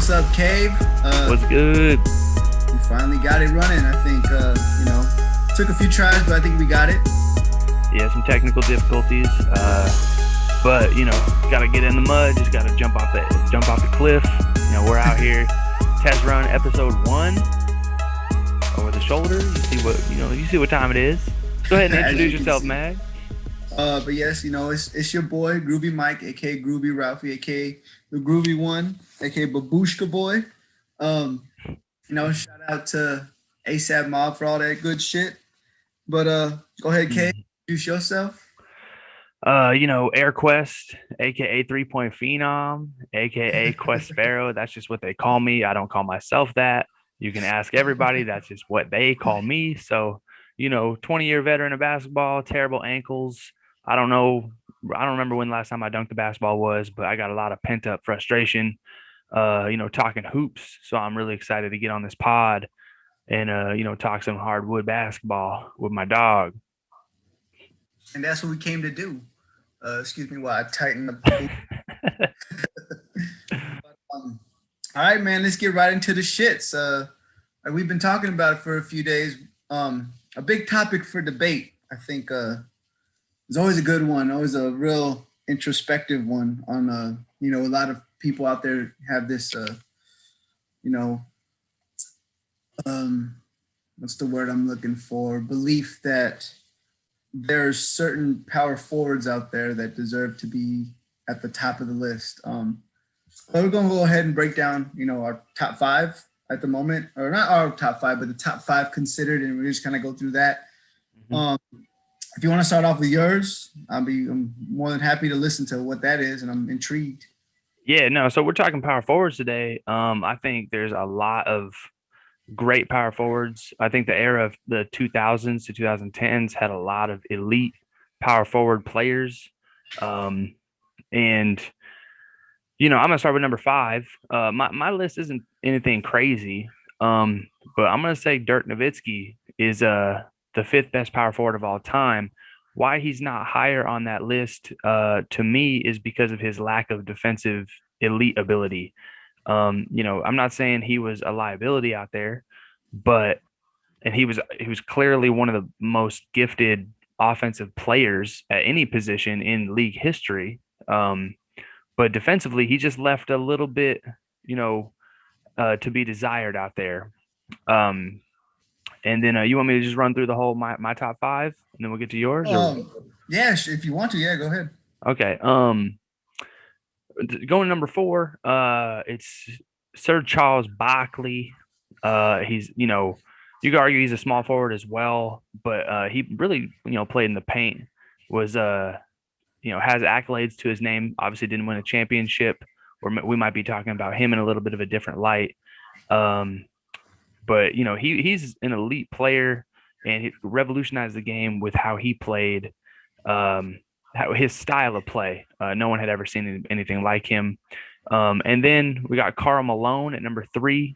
What's up, Cave? What's good? We finally got it running. I think, took a few tries, but I think we got it. Yeah, some technical difficulties, but got to get in the mud. Just got to jump off the cliff. We're out here, test run episode 1 over the shoulder. You see what time it is. Go ahead and introduce yourself, Mag. But yes, it's your boy Groovy Mike, aka Groovy Ralphie, aka the Groovy One, aka Babushka Boy. Shout out to ASAP Mob for all that good shit. But go ahead, K, introduce yourself. Air Quest, aka 3-point Phenom, aka Quest Sparrow. That's just what they call me. I don't call myself that. You can ask everybody. That's just what they call me. So, 20-year veteran of basketball, terrible ankles. I don't remember when the last time I dunked a basketball was, but I got a lot of pent up frustration, talking hoops. So I'm really excited to get on this pod and, talk some hardwood basketball with my dog. And that's what we came to do. Excuse me while I tighten the all right, man, let's get right into the shits. We've been talking about it for a few days. A big topic for debate, I think, is always a good one, always a real introspective one on, a lot of people out there have this, what's the word I'm looking for? Belief that there's certain power forwards out there that deserve to be at the top of the list. We're going to go ahead and break down, our top 5 at the moment, or not our top 5, but the top 5 considered, and we just kind of go through that. If you want to start off with yours, I'm more than happy to listen to what that is, and I'm intrigued. Yeah, no. So we're talking power forwards today. I think there's a lot of great power forwards. I think the era of the 2000s to 2010s had a lot of elite power forward players. And I'm gonna start with number 5. My list isn't anything crazy, but I'm gonna say Dirk Nowitzki is the 5th best power forward of all time. Why he's not higher on that list, to me, is because of his lack of defensive elite ability. I'm not saying he was a liability out there, and he was clearly one of the most gifted offensive players at any position in league history. But defensively, he just left a little bit, to be desired out there. And then you want me to just run through the whole my top 5, and then we'll get to yours? Yeah, if you want to, yeah, go ahead. Okay. Going number 4, it's Sir Charles Barkley. He's, you could argue he's a small forward as well, but he really, played in the paint. Was has accolades to his name. Obviously, didn't win a championship, or we might be talking about him in a little bit of a different light. But he's an elite player, and he revolutionized the game with how he played, his style of play. No one had ever seen anything like him. And then we got Karl Malone at number 3.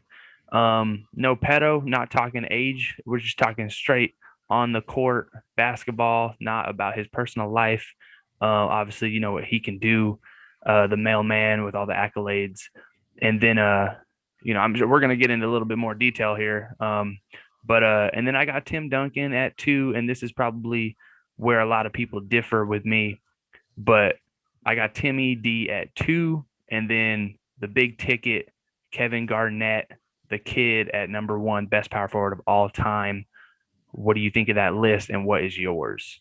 No pedo, not talking age. We're just talking straight on the court basketball, not about his personal life. Obviously, what he can do, the mailman with all the accolades. And then we're going to get into a little bit more detail here. And then I got Tim Duncan at 2, and this is probably where a lot of people differ with me, but I got Timmy D at 2, and then the big ticket, Kevin Garnett, the kid, at number 1, best power forward of all time. What do you think of that list, and what is yours?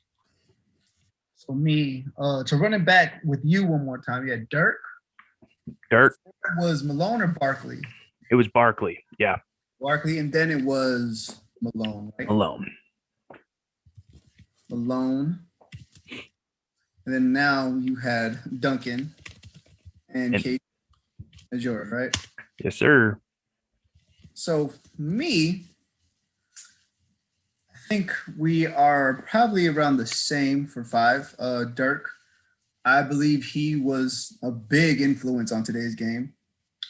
So me, to run it back with you one more time, yeah, Dirk. Was Malone or Barkley? It was Barkley, yeah. Barkley, and then it was Malone, right? Malone. And then now you had Duncan and Kate as yours, right? Yes, sir. So me, I think we are probably around the same for 5. Dirk, I believe he was a big influence on today's game.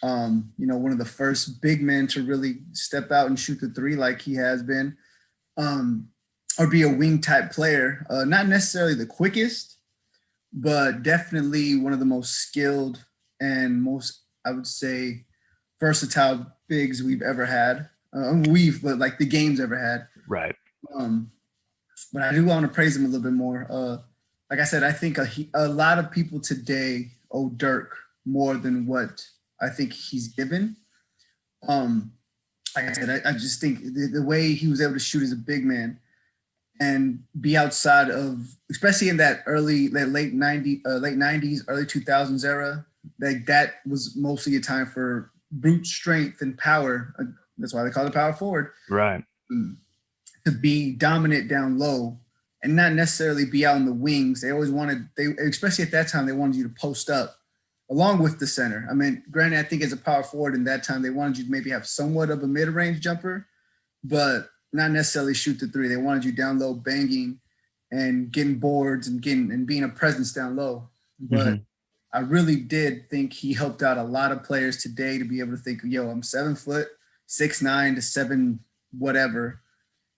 One of the first big men to really step out and shoot the 3 like he has been, or be a wing type player. Not necessarily the quickest, but definitely one of the most skilled and most, I would say, versatile bigs we've ever had. But like the game's ever had. Right. Um, but I do want to praise him a little bit more. Like I said, I think a lot of people today owe Dirk more than what I think he's given. Like I said, I just think the way he was able to shoot as a big man and be outside of, especially in that late 90s, early 2000s era, like that was mostly a time for brute strength and power. That's why they call it power forward. Right. To be dominant down low and not necessarily be out in the wings. They always especially at that time, they wanted you to post up along with the center. I mean, granted, I think as a power forward in that time, they wanted you to maybe have somewhat of a mid-range jumper, but not necessarily shoot the three. They wanted you down low banging and getting boards and being a presence down low. But I really did think he helped out a lot of players today to be able to think, yo, I'm 7 foot, 6'9" to 7 whatever,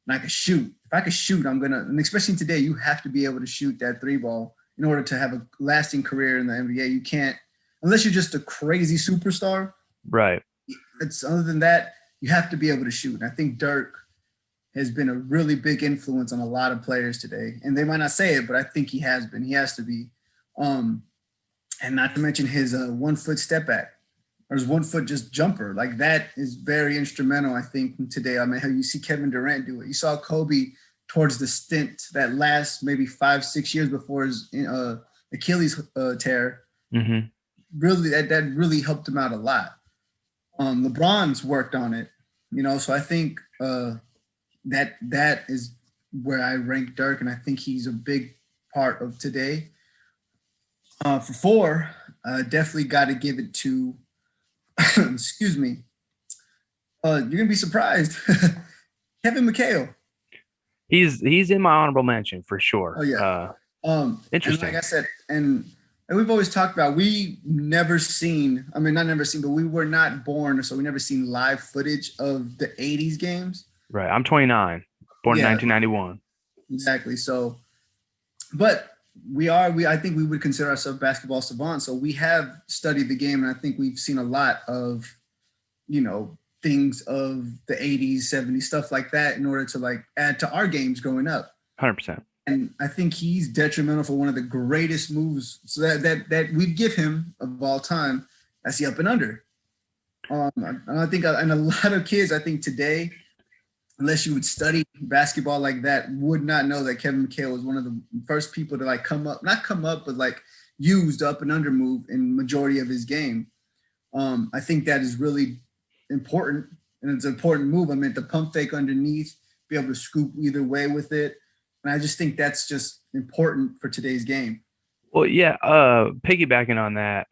and I can shoot. If I can shoot, I'm gonna, and especially today, you have to be able to shoot that 3 ball in order to have a lasting career in the NBA. You can't, unless you're just a crazy superstar. Right. It's other than that, you have to be able to shoot. And I think Dirk has been a really big influence on a lot of players today. And they might not say it, but I think he has been. He has to be. And not to mention his 1 foot step back or his 1 foot just jumper. Like that is very instrumental, I think, today. I mean, how you see Kevin Durant do it. You saw Kobe towards the stint that last maybe 5-6 years before his Achilles tear. Really, that really helped him out a lot. LeBron's worked on it, so I think that is where I rank Dirk, and I think he's a big part of today. For 4, definitely got to give it to, excuse me, you're gonna be surprised, Kevin McHale. He's in my honorable mention for sure. Oh yeah. Interesting. And like I said, and we've always talked about, we never seen, I mean, not never seen, but we were not born, so we never seen live footage of the 80s games. Right. I'm 29, born in 1991. Exactly. So, but I think we would consider ourselves basketball savants. So we have studied the game, and I think we've seen a lot of, things of the 80s, 70s, stuff like that in order to like add to our games growing up. 100%. And I think he's detrimental for one of the greatest moves so that we'd give him of all time. That's the up and under. I think, and a lot of kids, I think today, unless you would study basketball like that, would not know that Kevin McHale was one of the first people to like not come up, but like use the up and under move in majority of his game. I think that is really important, and it's an important move. I mean, the pump fake underneath, be able to scoop either way with it. And I just think that's just important for today's game. Well, yeah, piggybacking on that,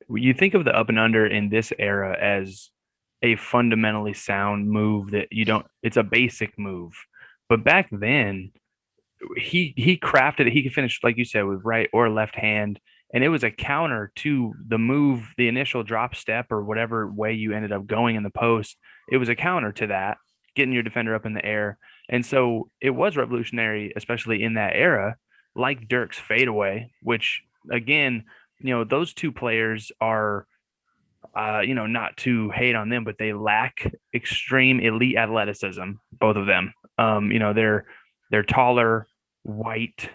you think of the up and under in this era as a fundamentally sound move that it's a basic move. But back then, he crafted it. He could finish, like you said, with right or left hand. And it was a counter to the move, the initial drop step or whatever way you ended up going in the post. It was a counter to that, getting your defender up in the air. And so it was revolutionary, especially in that era, like Dirk's fadeaway, which again, those two players are, not to hate on them, but they lack extreme elite athleticism, both of them. They're taller, white,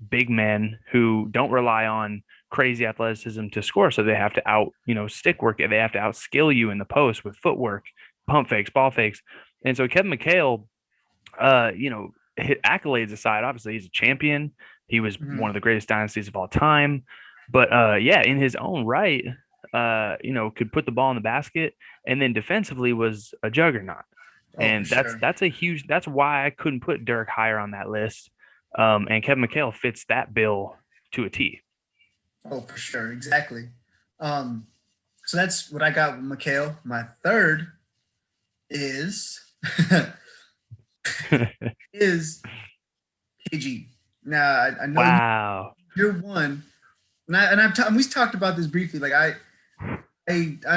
big men who don't rely on crazy athleticism to score. So they have to stick work it. They have to outskill you in the post with footwork, pump fakes, ball fakes. And so Kevin McHale, accolades aside, obviously he's a champion. He was one of the greatest dynasties of all time. But in his own right, could put the ball in the basket, and then defensively was a juggernaut. And that's why I couldn't put Dirk higher on that list. And Kevin McHale fits that bill to a T. Oh, for sure. Exactly. So that's what I got with McHale. My third is is KG. Now I know. Wow. You're one, and we've talked about this briefly. Like I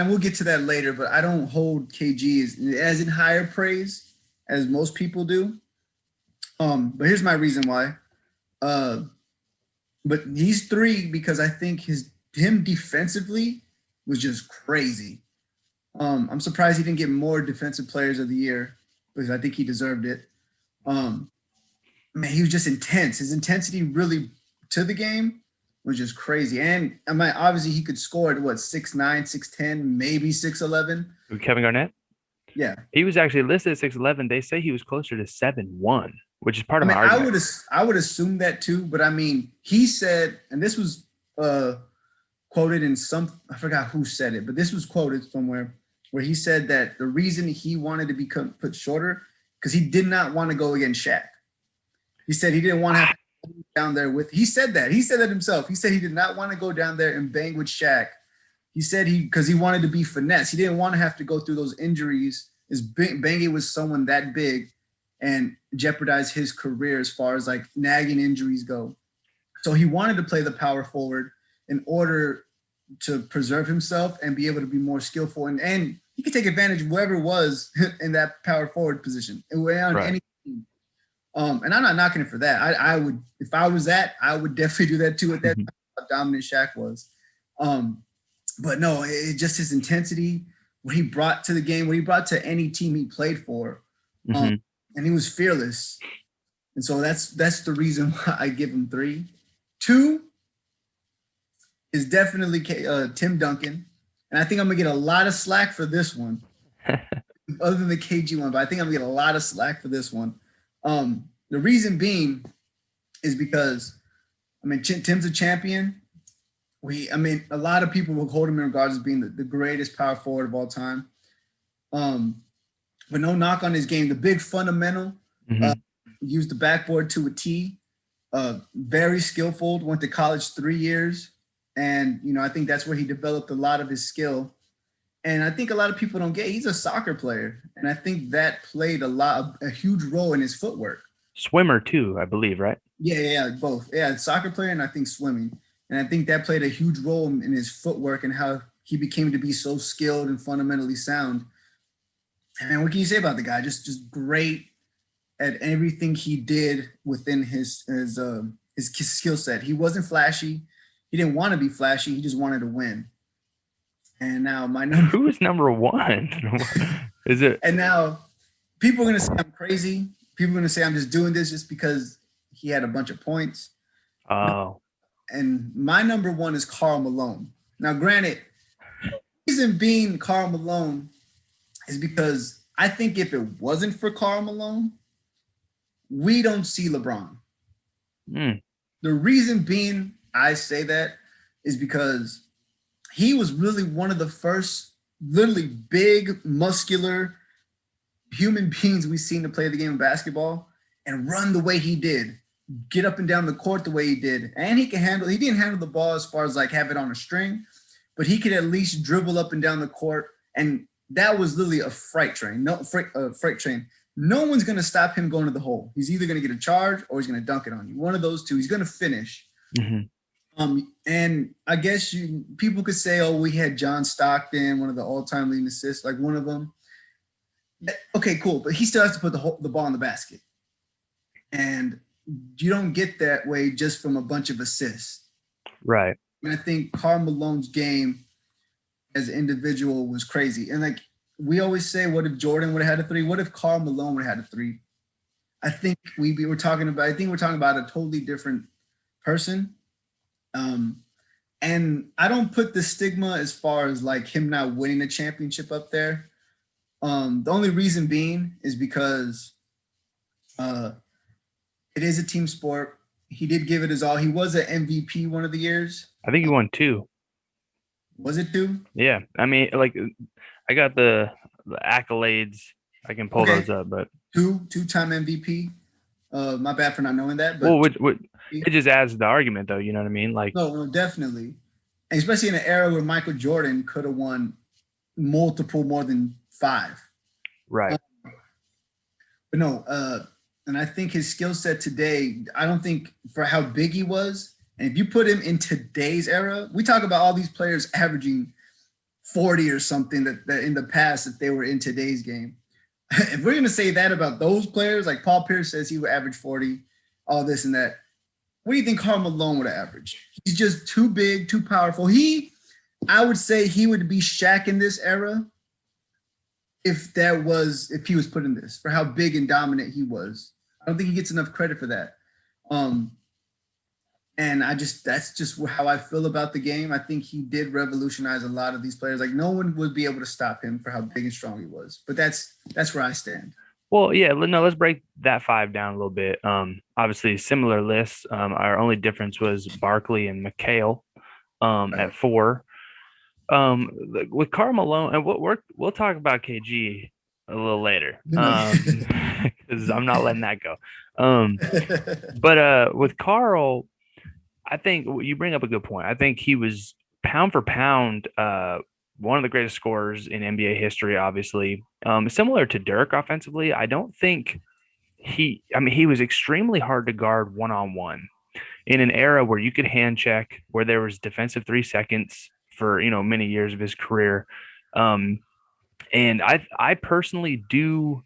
will get to that later, but I don't hold KG as in higher praise as most people do. But here's my reason why. But he's 3 because I think him defensively was just crazy. I'm surprised he didn't get more Defensive Players of the Year because I think he deserved it. Man, he was just intense. His intensity really to the game was just crazy. And I mean, obviously he could score at what 6'9", 6'10", maybe 6'11". Kevin Garnett. Yeah, He was actually listed at 6'11". They say he was closer to 7'1", which is part I of mean, my argument. I would assume that too, but I mean, he said, and this was quoted in I forgot who said it, but this was quoted somewhere where he said that the reason he wanted to become put shorter because he did not want to go against Shaq. He said he didn't want to have to go down there with. He said that himself. He said he did not want to go down there and bang with Shaq. He said because he wanted to be finesse. He didn't want to have to go through those injuries. Banging with someone that big and jeopardize his career as far as like nagging injuries go. So he wanted to play the power forward in order to preserve himself and be able to be more skillful. And he could take advantage of whoever was in that power forward position. On any team. And I'm not knocking it for that. I would, if I was that, I would definitely do that too at that time, how dominant Shaq was. But no, it just his intensity, what he brought to the game, what he brought to any team he played for. And he was fearless. And so that's the reason why I give him 3. 2 is definitely Tim Duncan. And I think I'm going to get a lot of slack for this one, other than the KG one, but I think I'm going to get a lot of slack for this one. The reason being is because, I mean, Tim's a champion. A lot of people will hold him in regards as being the greatest power forward of all time. But no knock on his game. The big fundamental, used the backboard to a T, very skillful, went to college 3 years. And, I think that's where he developed a lot of his skill. And I think a lot of people don't get, he's a soccer player. And I think that played a huge role in his footwork. Swimmer too, I believe, right? Yeah, both. Yeah, soccer player and I think swimming. And I think that played a huge role in his footwork and how he became to be so skilled and fundamentally sound. And what can you say about the guy? Just great at everything he did within his skill set. He wasn't flashy. He didn't want to be flashy. He just wanted to win. And now who is number 1? Is it? And now people are going to say I'm crazy. People are going to say I'm just doing this just because he had a bunch of points. Oh. And my number 1 is Karl Malone. Now, granted, the reason being Karl Malone is because I think if it wasn't for Karl Malone, we don't see LeBron. The reason being I say that is because he was really one of the first literally big, muscular human beings we've seen to play the game of basketball and run the way he did, get up and down the court the way he did. And he didn't handle the ball as far as like have it on a string, but he could at least dribble up and down the court. And that was literally a freight train. No one's going to stop him going to the hole. He's either going to get a charge or he's going to dunk it on you. One of those two. He's going to finish. And I guess people could say, oh, we had John Stockton, one of the all-time leading assists, like one of them. Okay, cool. But he still has to put the ball in the basket. And you don't get that way just from a bunch of assists. Right. And I think Karl Malone's game as an individual was crazy. And like we always say, what if Jordan would have had a 3? What if Karl Malone would have had a 3? I think we're talking about a totally different person. And I don't put the stigma as far as like him not winning a championship up there. The only reason being is because it is a team sport. He did give it his all. He was an MVP one of the years. I think he won 2. Was it 2? Yeah. I mean, like I got the accolades. I can pull those up, but two-time MVP. My bad for not knowing that. But it just adds to the argument, though. You know what I mean? Like, no, definitely, and especially in an era where Michael Jordan could have won multiple, more than 5. Right. But no, and I think his skill set today. I don't think for how big he was, and if you put him in today's era, we talk about all these players averaging 40 or something that in the past if they were in today's game. If we're going to say that about those players, like Paul Pierce says he would average 40, all this and that, what do you think Karl Malone would average? He's just too big, too powerful. I would say he would be Shaq in this era, if he was put in this, for how big and dominant he was. I don't think he gets enough credit for that. And that's just how I feel about the game. I think he did revolutionize a lot of these players. Like no one would be able to stop him for how big and strong he was. But that's where I stand. Well, yeah, no, let's break that five down a little bit. Obviously similar lists. Our only difference was Barkley and McHale at four. With Karl Malone, and we'll talk about KG a little later. Because I'm not letting that go. But with Karl, I think you bring up a good point. I think he was pound for pound one of the greatest scorers in NBA history, obviously. Similar to Dirk offensively, I don't think he was extremely hard to guard one on one in an era where you could hand check, where there was defensive 3 seconds for, many years of his career. And I personally do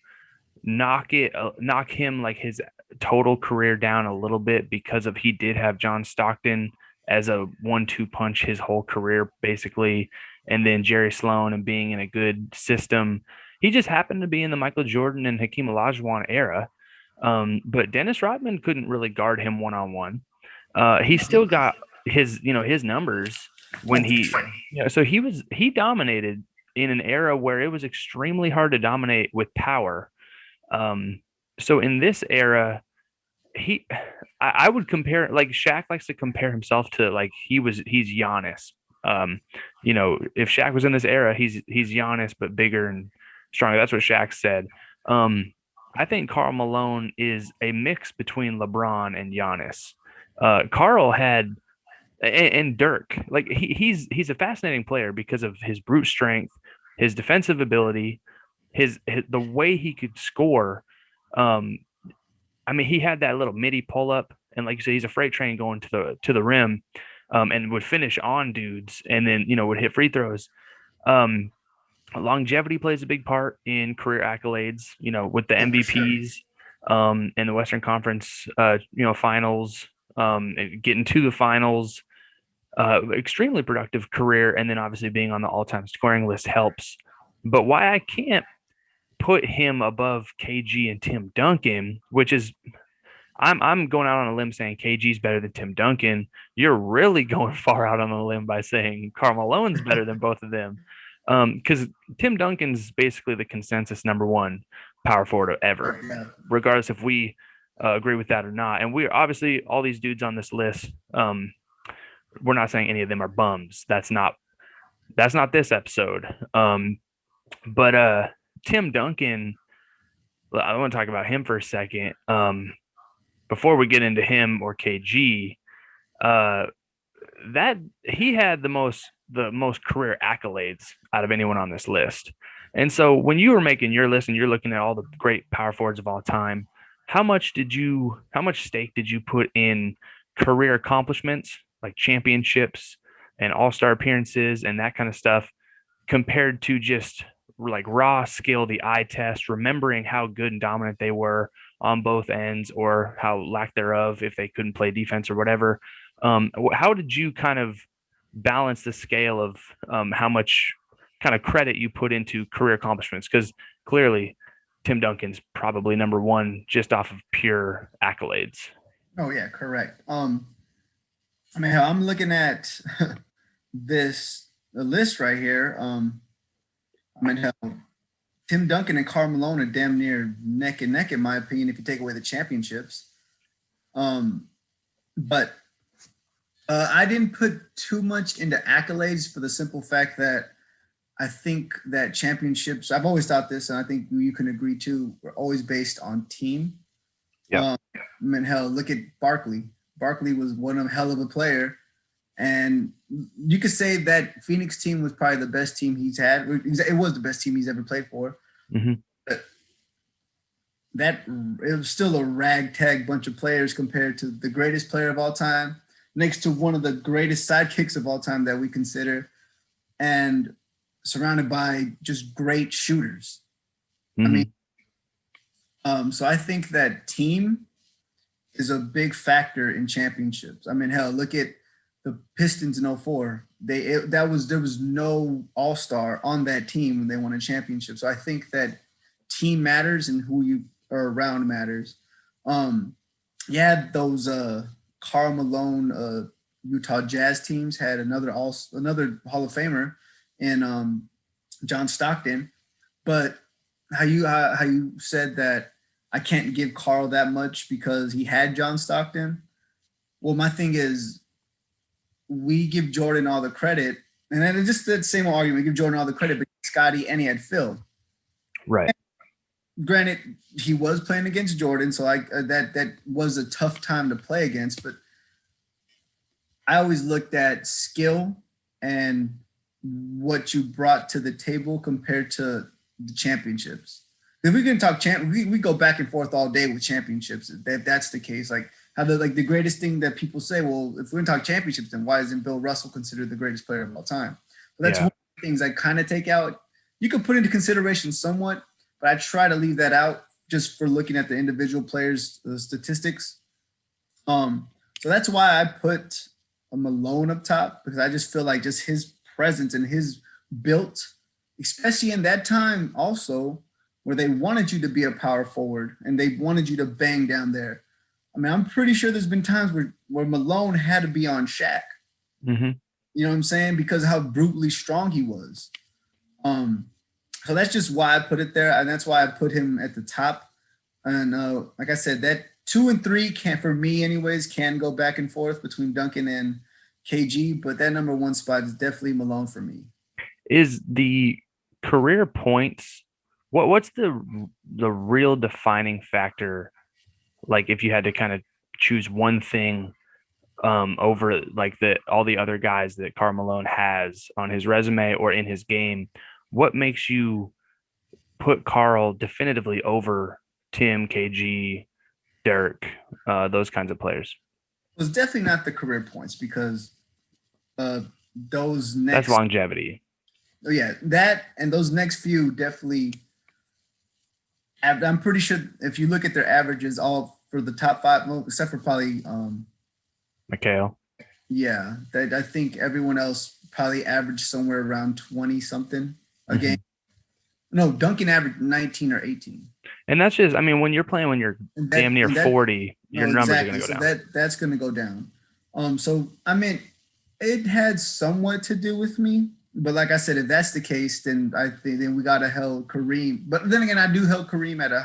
knock him like his total career down a little bit because of he did have John Stockton as a 1-2 punch his whole career basically, and then Jerry Sloan and being in a good system. He just happened to be in the Michael Jordan and Hakeem Olajuwon era. But Dennis Rodman couldn't really guard him one on one. He still got his numbers when so he dominated in an era where it was extremely hard to dominate with power. So in this era, I would compare, like Shaq likes to compare himself to, like he's Giannis. If Shaq was in this era, he's Giannis but bigger and stronger. That's what Shaq said. I think Karl Malone is a mix between LeBron and Giannis. Karl had and Dirk, like he's a fascinating player because of his brute strength, his defensive ability, his the way he could score. He had that little midi pull up, and like you said, he's a freight train going to the rim, and would finish on dudes, and then would hit free throws. Longevity plays a big part in career accolades. With the MVPs, in the Western Conference, finals, getting to the finals. Extremely productive career, and then obviously being on the all-time scoring list helps. But why I can't put him above KG and Tim Duncan, which is I'm going out on a limb saying KG's better than Tim Duncan. You're really going far out on a limb by saying Karl Malone's better than both of them. Because Tim Duncan's basically the consensus number one power forward ever, regardless if we agree with that or not. And we're obviously all these dudes on this list. We're not saying any of them are bums. That's not this episode. But Tim Duncan, I want to talk about him for a second. Before we get into him or KG, that he had the most career accolades out of anyone on this list. And so when you were making your list and you're looking at all the great power forwards of all time, how much stake did you put in career accomplishments like championships and all-star appearances and that kind of stuff compared to just like raw skill, the eye test, remembering how good and dominant they were on both ends or how lack thereof if they couldn't play defense or whatever? How did you kind of balance the scale of how much kind of credit you put into career accomplishments? Because clearly Tim Duncan's probably number one just off of pure accolades. Oh yeah, correct. I'm looking at the list right here. Tim Duncan and Karl Malone are damn near neck and neck, in my opinion, if you take away the championships. But I didn't put too much into accolades for the simple fact that I think that championships, I've always thought this, and I think you can agree too, were always based on team. Yeah. Look at Barkley. Barkley was one hell of a player. And you could say that Phoenix team was probably the best team he's had. It was the best team he's ever played for. Mm-hmm. But it was still a ragtag bunch of players compared to the greatest player of all time, next to one of the greatest sidekicks of all time that we consider, and surrounded by just great shooters. Mm-hmm. So I think that team is a big factor in championships. Look at the Pistons in '04. There was no all-star on that team when they won a championship. So I think that team matters and who you are around matters. Yeah, those Karl Malone Utah Jazz teams had another Hall of Famer in John Stockton, but how you said that I can't give Carl that much because he had John Stockton. Well, my thing is we give Jordan all the credit, and then just that same argument, we give Jordan all the credit, but Scotty and he had Phil. Right. Granted, he was playing against Jordan, so that was a tough time to play against. But I always looked at skill and what you brought to the table compared to the championships. If we can talk we go back and forth all day with championships. If that's the case, like how the greatest thing that people say, well, if we're gonna talk championships, then why isn't Bill Russell considered the greatest player of all time? But that's one of the things I kind of take out. You could put into consideration somewhat, but I try to leave that out just for looking at the individual players' statistics. So that's why I put a Malone up top, because I just feel like just his presence and his built, especially in that time also, where they wanted you to be a power forward and they wanted you to bang down there. I mean, I'm pretty sure there's been times where Malone had to be on Shaq. Mm-hmm. You know what I'm saying? Because of how brutally strong he was. So that's just why I put it there, and that's why I put him at the top. And like I said, that 2 and 3 for me anyways, can go back and forth between Duncan and KG, but that number 1 spot is definitely Malone for me. Is the career points, what's the real defining factor? Like if you had to kind of choose one thing over like all the other guys that Karl Malone has on his resume or in his game, what makes you put Karl definitively over Tim, KG, Dirk, those kinds of players? It was definitely not the career points, because those That's next longevity. yeah, that and those next few definitely. I'm pretty sure if you look at their averages, all for the top 5, well, except for probably McHale. Yeah, I think everyone else probably averaged somewhere around 20 something a game. No, Duncan averaged 19 or 18. And that's just, I mean, when you're playing when you're damn near 40, your numbers are going to go down. That's going to go down. So I mean, it had somewhat to do with me, but like I said, if that's the case, then I think then we got to held Kareem. But then again, I do held Kareem at a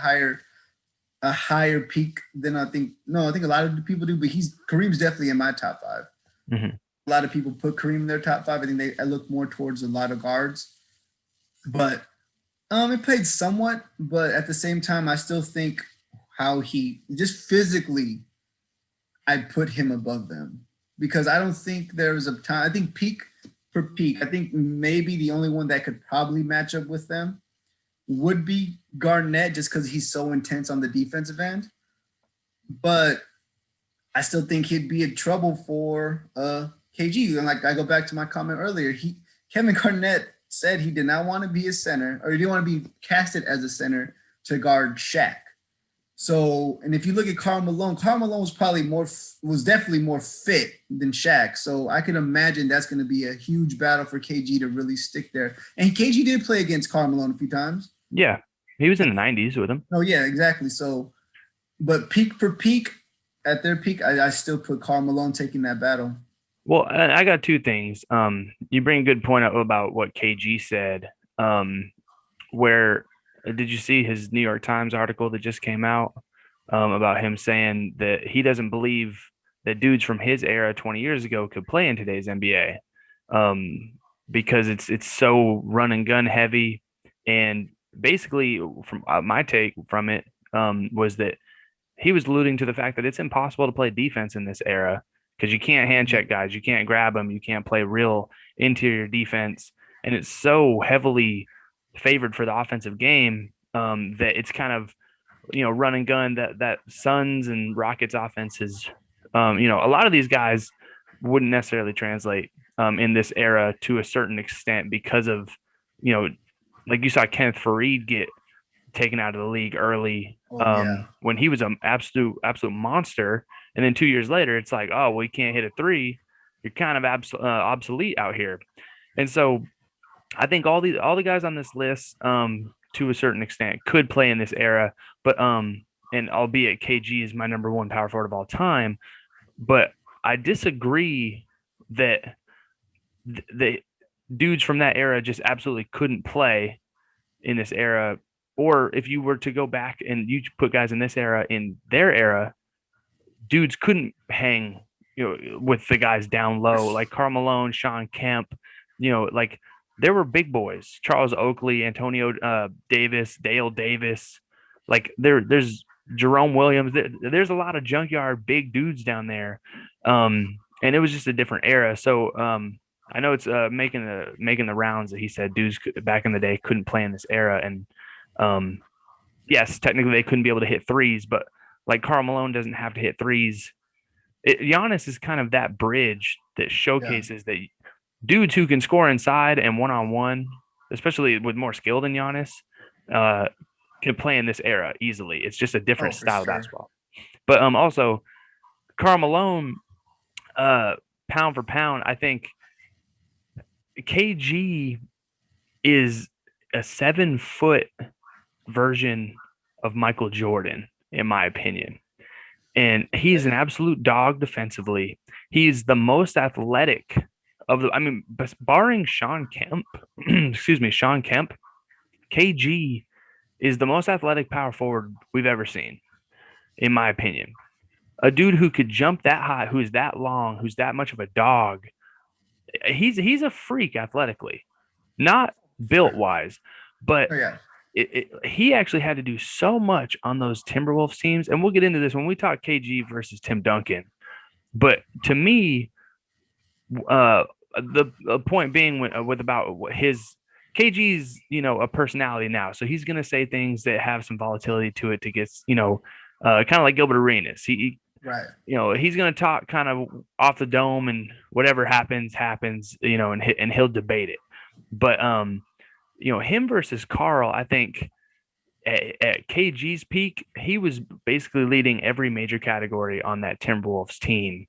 higher peak than I think. No, I think a lot of the people do, but Kareem's definitely in my top 5. Mm-hmm. A lot of people put Kareem in their top 5. I think I look more towards a lot of guards, but it played somewhat. But at the same time, I still think how he just physically, I put him above them, because I don't think there was a time. I think peak for peak, I think maybe the only one that could probably match up with them would be Garnett, just because he's so intense on the defensive end. But I still think he'd be in trouble for KG. And like I go back to my comment earlier, Kevin Garnett said he did not want to be a center, or he didn't want to be casted as a center to guard Shaq. So, and if you look at Karl Malone was definitely more fit than Shaq. So I can imagine that's going to be a huge battle for KG to really stick there. And KG did play against Karl Malone a few times. Yeah, he was in the 90s with him. Oh yeah, exactly. So, but peak for peak, at their peak, I still put Karl Malone taking that battle. Well, I got 2 things. You bring a good point up about what KG said. Where did you see his New York Times article that just came out about him saying that he doesn't believe that dudes from his era 20 years ago could play in today's NBA, because it's so run and gun heavy. And basically, from my take from it, was that he was alluding to the fact that it's impossible to play defense in this era, because you can't hand check guys, you can't grab them, you can't play real interior defense, and it's so heavily favored for the offensive game that it's kind of run and gun. That Suns and Rockets offense is a lot of these guys wouldn't necessarily translate in this era to a certain extent, because of like you saw Kenneth Faried get taken out of the league early when he was an absolute monster, and then 2 years later it's like, oh well, he can't hit a 3, you're kind of obsolete out here. And so I think all the guys on this list, to a certain extent, could play in this era. But and albeit KG is my number one power forward of all time, but I disagree that the dudes from that era just absolutely couldn't play in this era. Or if you were to go back and you put guys in this era in their era, dudes couldn't hang, with the guys down low like Karl Malone, Sean Kemp, like there were big boys, Charles Oakley, Antonio Davis, Dale Davis, like there's Jerome Williams. There's a lot of junkyard big dudes down there, and it was just a different era. So I know it's making the rounds that he said dudes back in the day couldn't play in this era, and um, yes, technically they couldn't be able to hit threes, but like Karl Malone doesn't have to hit threes. Giannis is kind of that bridge that Yeah. showcases that dudes who can score inside and one on one, especially with more skill than Giannis, uh, can play in this era easily. It's just a Oh, different for style of sure. basketball. But also Karl Malone, uh, pound for pound, I think KG is a 7 foot version of Michael Jordan, in my opinion. And he's an absolute dog defensively. He's the most athletic of the, I mean, barring Sean Kemp, excuse me, Sean Kemp, KG is the most athletic power forward we've ever seen, in my opinion. A dude who could jump that high, who's that long, who's that much of a dog. He's a freak athletically, not built Sure. wise, but Oh yeah. he actually had to do so much on those Timberwolves teams. And we'll get into this when we talk KG versus Tim Duncan. But to me, uh, the point being with about what his KG's, a personality now, so he's gonna say things that have some volatility to it to get, kind of like Gilbert Arenas. Right. He's gonna talk kind of off the dome, and whatever happens, and he'll debate it. But him versus Carl, I think at KG's peak, he was basically leading every major category on that Timberwolves team.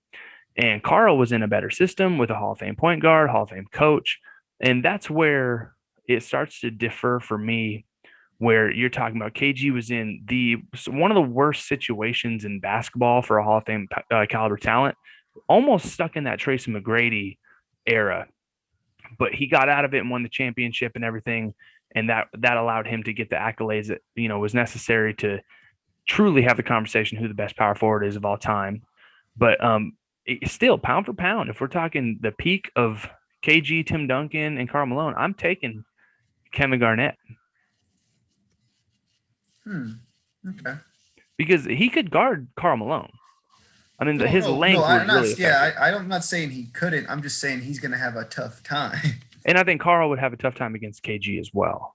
And Carl was in a better system with a Hall of Fame point guard, Hall of Fame coach. And that's where it starts to differ for me, where you're talking about KG was in the one of the worst situations in basketball for a Hall of Fame caliber talent, almost stuck in that Tracy McGrady era. But he got out of it and won the championship and everything. And that allowed him to get the accolades that, was necessary to truly have the conversation who the best power forward is of all time. But still, pound for pound, if we're talking the peak of KG, Tim Duncan, and Karl Malone, I'm taking Kevin Garnett Hmm. Okay. because he could guard Karl Malone. I mean, No, his no, no. length was I'm really not. effective. Yeah, I'm not saying he couldn't. I'm just saying he's gonna have a tough time. And I think Carl would have a tough time against KG as well.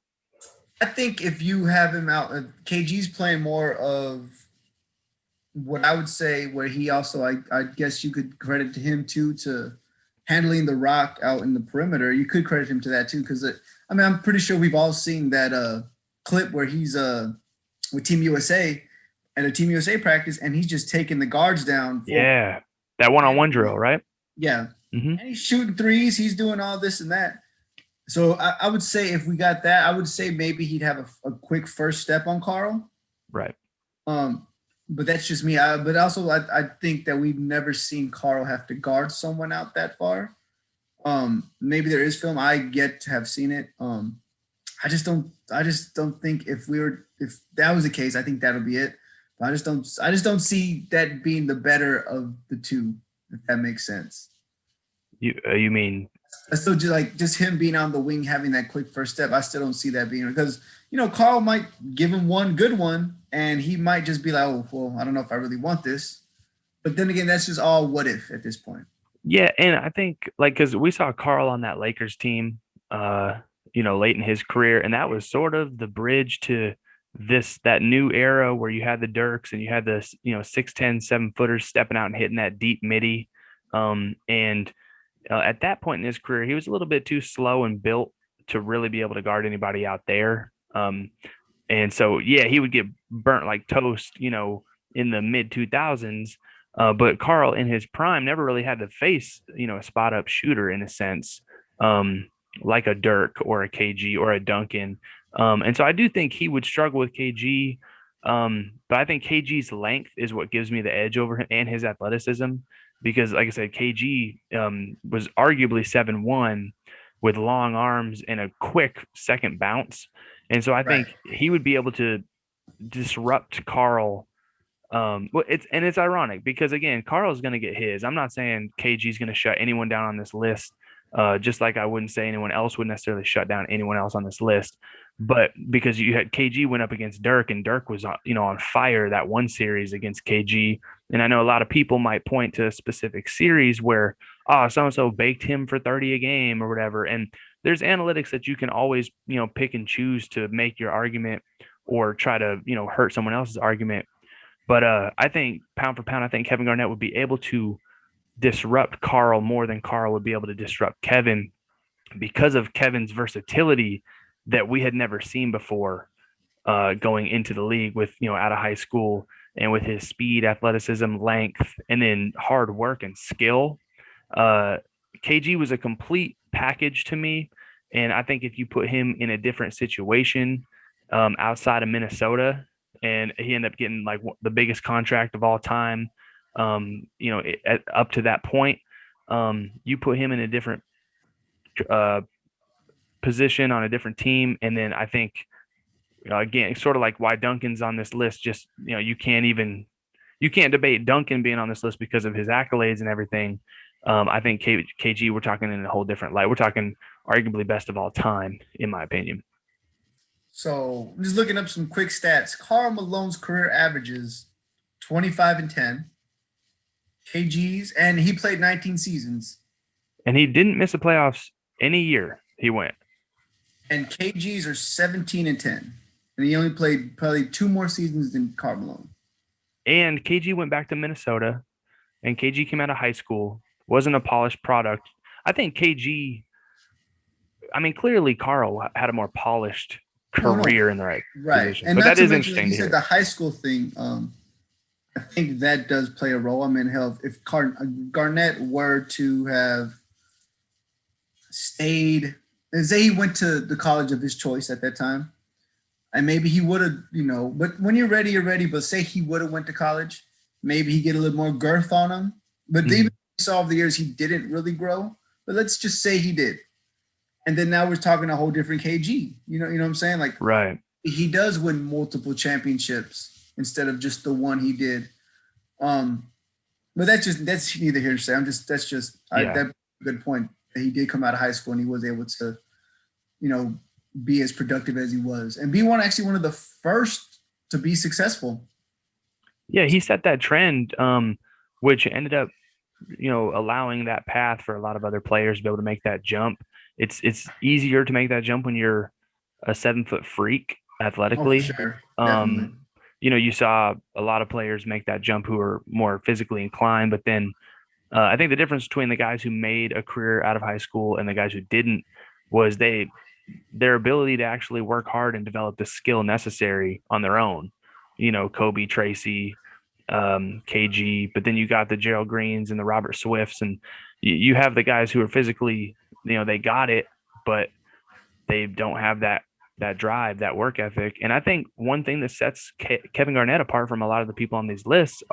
I think if you have him out, KG's playing more of what I would say, where he also, I guess you could credit to him too, to handling the rock out in the perimeter. You could credit him to that too, because I mean, I'm pretty sure we've all seen that clip where he's with Team USA at a Team USA practice, and he's just taking the guards down. Yeah. That one on one drill, right? Yeah. Mm-hmm. And he's shooting threes. He's doing all this and that. So I would say if we got that, I would say maybe he'd have a quick first step on Carl. Right. But that's just me. But also, I think that we've never seen Carl have to guard someone out that far. Maybe there is film. I yet to have seen it. I just don't think if that was the case, I think that'll be it. But I just don't see that being the better of the two, if that makes sense. You mean I still just him being on the wing, having that quick first step. I still don't see that being, because Carl might give him one good one, and he might just be like, oh well, I don't know if I really want this. But then again, that's just all what if at this point. Yeah, and I think because we saw Carl on that Lakers team, late in his career, and that was sort of the bridge to that new era where you had the Dirks and you had this, 6'10", 7-footers stepping out and hitting that deep midi. And at that point in his career, he was a little bit too slow and built to really be able to guard anybody out there. And so, yeah, he would get burnt like toast, in the mid 2000s. But Carl in his prime never really had to face, a spot up shooter in a sense, um, like a Dirk or a KG or a Duncan. And so I do think he would struggle with KG. But I think KG's length is what gives me the edge over him and his athleticism. Because, like I said, KG was arguably 7'1" with long arms and a quick second bounce. And so I Right. think he would be able to disrupt Carl. Well, it's ironic because again, Carl's going to get his. I'm not saying KG's going to shut anyone down on this list, just like I wouldn't say anyone else would necessarily shut down anyone else on this list. But because you had KG went up against Dirk, and Dirk was on fire that one series against KG, and I know a lot of people might point to a specific series where so and so baked him for 30 a game or whatever, and there's analytics that you can always pick and choose to make your argument or try to hurt someone else's argument. But I think pound for pound, I think Kevin Garnett would be able to disrupt Carl more than Carl would be able to disrupt Kevin because of Kevin's versatility that we had never seen before going into the league with, out of high school, and with his speed, athleticism, length, and then hard work and skill. Uh, KG was a complete package to me. And I think if you put him in a different situation outside of Minnesota, and he ended up getting like the biggest contract of all time, up to that point, you put him in a different uh, position on a different team. And then I think, again, sort of like why Duncan's on this list, just, you can't debate Duncan being on this list because of his accolades and everything. I think KG, we're talking in a whole different light. We're talking arguably best of all time, in my opinion. So I'm just looking up some quick stats. Karl Malone's career averages 25 and 10. KG's, and he played 19 seasons. And he didn't miss the playoffs any year he went. And KG's are 17 and 10. And he only played probably 2 more seasons than Karl Malone. And KG went back to Minnesota, and KG came out of high school, wasn't a polished product. I think KG, I mean, clearly Carl had a more polished career in the right position. And but not that to is mention, like interesting you to said, hear. the high school thing. I think that does play a role. I mean, hell, if Garnett were to have stayed, say he went to the college of his choice at that time, and maybe he would have, but when you're ready, you're ready. But say he would have went to college, maybe he get a little more girth on him. But even we saw over the years, he didn't really grow. But let's just say he did. And then now we're talking a whole different KG. You know what I'm saying? Like, right. He does win multiple championships instead of just the one he did. But that's neither here to say. That's a good point that he did come out of high school and he was able to, be as productive as he was and be one of the first to be successful. Yeah, he set that trend, which ended up, allowing that path for a lot of other players to be able to make that jump. It's easier to make that jump when you're a 7-foot freak athletically. Oh, for sure. Definitely. You saw a lot of players make that jump who are more physically inclined, but then I think the difference between the guys who made a career out of high school and the guys who didn't was their ability to actually work hard and develop the skill necessary on their own. Kobe, Tracy, KG, but then you got the Gerald Greens and the Robert Swifts, and you have the guys who are physically, they got it, but they don't have that drive, that work ethic. And I think one thing that sets Kevin Garnett apart from a lot of the people on these lists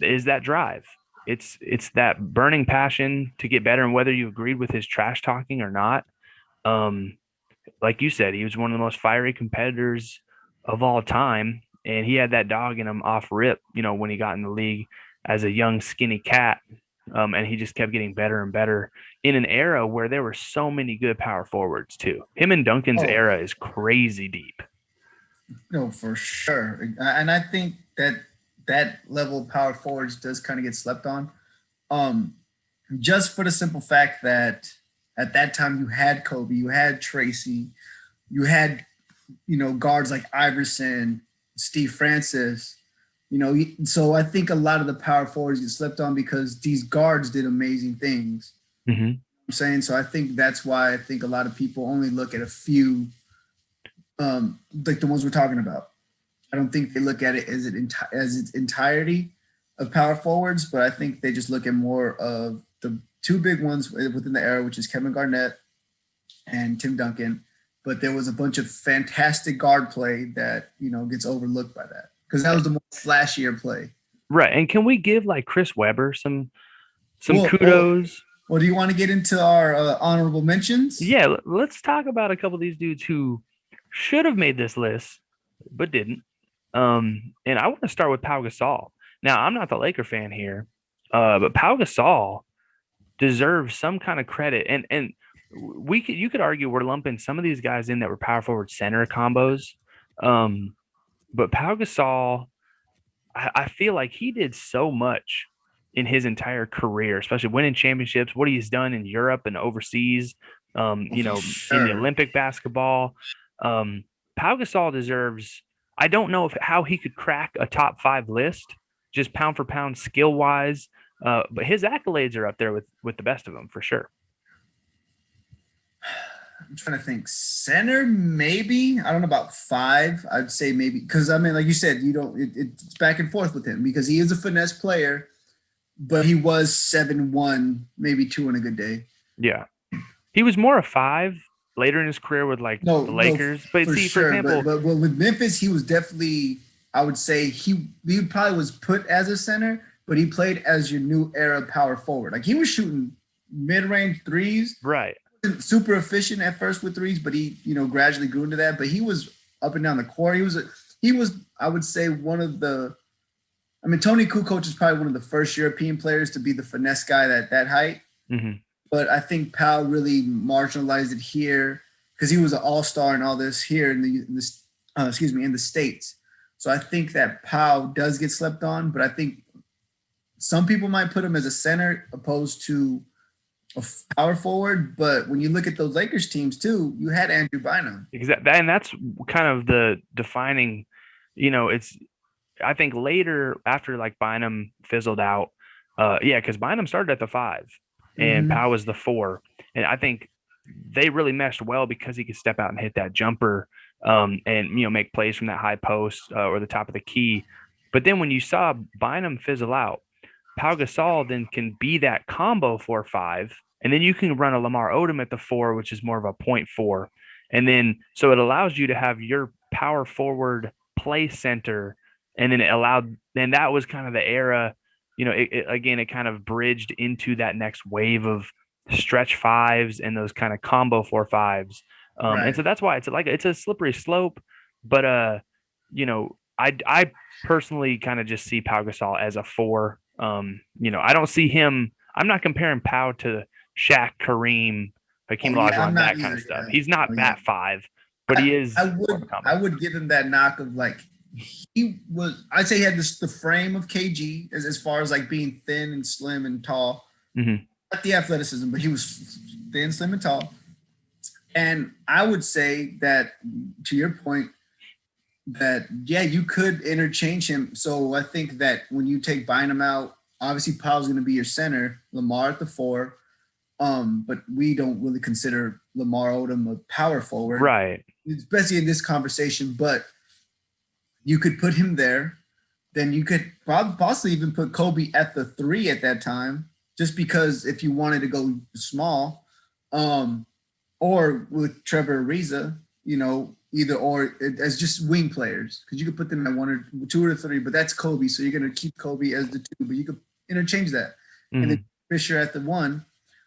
is that drive. It's that burning passion to get better. And whether you agreed with his trash talking or not, like you said, he was one of the most fiery competitors of all time. And he had that dog in him off rip, when he got in the league as a young, skinny cat. And he just kept getting better and better in an era where there were so many good power forwards too. Him and Duncan's era is crazy deep. No, for sure. And I think that level of power forwards does kind of get slept on. Just for the simple fact that at that time you had Kobe, you had Tracy, you had, guards like Iverson, Steve Francis, so I think a lot of the power forwards get slept on because these guards did amazing things. Mm-hmm. I'm saying, so I think that's why I think a lot of people only look at a few, like the ones we're talking about. I don't think they look at it as its entirety. of power forwards, but I think they just look at more of the two big ones within the era, which is Kevin Garnett and Tim Duncan. But there was a bunch of fantastic guard play that, gets overlooked by that because that was the more flashier play. Right. And can we give like Chris Webber some Well, kudos? Well, do you want to get into our honorable mentions? Yeah, let's talk about a couple of these dudes who should have made this list but didn't. And I want to start with Pau Gasol. Now, I'm not the Laker fan here, but Pau Gasol deserves some kind of credit. And you could argue we're lumping some of these guys in that were power forward center combos. But Pau Gasol, I feel like he did so much in his entire career, especially winning championships, what he's done in Europe and overseas, in the Olympic basketball. Pau Gasol deserves, I don't know how he could crack a top 5 list, just pound for pound, skill wise. But his accolades are up there with the best of them for sure. I'm trying to think. Center, maybe. I don't know about 5. I'd say maybe because like you said, it's back and forth with him because he is a finesse player, but he was 7-1, maybe 2 on a good day. Yeah, he was more a 5 later in his career with the Lakers. But see, for example, but with Memphis, he was definitely. I would say he probably was put as a center, but he played as your new era power forward. Like he was shooting mid-range threes. Right. Super efficient at first with threes, but he, gradually grew into that. But he was up and down the court. He was, I would say, one of the. Tony Kukoc is probably one of the first European players to be the finesse guy at that height. Mm-hmm. But I think Pau really marginalized it here because he was an all-star and all this here in the States. So I think that Pau does get slept on, but I think some people might put him as a center opposed to a power forward, but when you look at those Lakers teams too, you had Andrew Bynum. Exactly, and that's kind of the defining. It's I think later after like Bynum fizzled out, because Bynum started at the 5, and Pau was the 4, and I think they really meshed well because he could step out and hit that jumper, and make plays from that high post or the top of the key. But then when you saw Bynum fizzle out, Pau Gasol then can be that combo 4-5, and then you can run a Lamar Odom at the 4, which is more of a 0.4. And then so it allows you to have your power forward play center, and then then that was kind of the era, it kind of bridged into that next wave of stretch 5s and those kind of combo 4-5s. Right. And so that's why it's a slippery slope, but I personally kind of just see Pau Gasol as a 4. I don't see him. I'm not comparing Pau to Shaq, Kareem, Hakeem Olajuwon, that kind of stuff. He's not that 5, but he is. I would give him that knock of like he was. I'd say he had the frame of KG as far as like being thin and slim and tall. Mm-hmm. Not the athleticism, but he was thin, slim, and tall. And I would say that, to your point, that, you could interchange him. So I think that when you take Bynum out, obviously Pau's going to be your center, Lamar at the 4. But we don't really consider Lamar Odom a power forward. Right. Especially in this conversation. But you could put him there. Then you could possibly even put Kobe at the 3 at that time, just because if you wanted to go small, or with Trevor Ariza, either or as just wing players, because you could put them at 1 or 2 or 3, but that's Kobe, so you're going to keep Kobe as the 2, but you could interchange that, and then Fisher at the 1.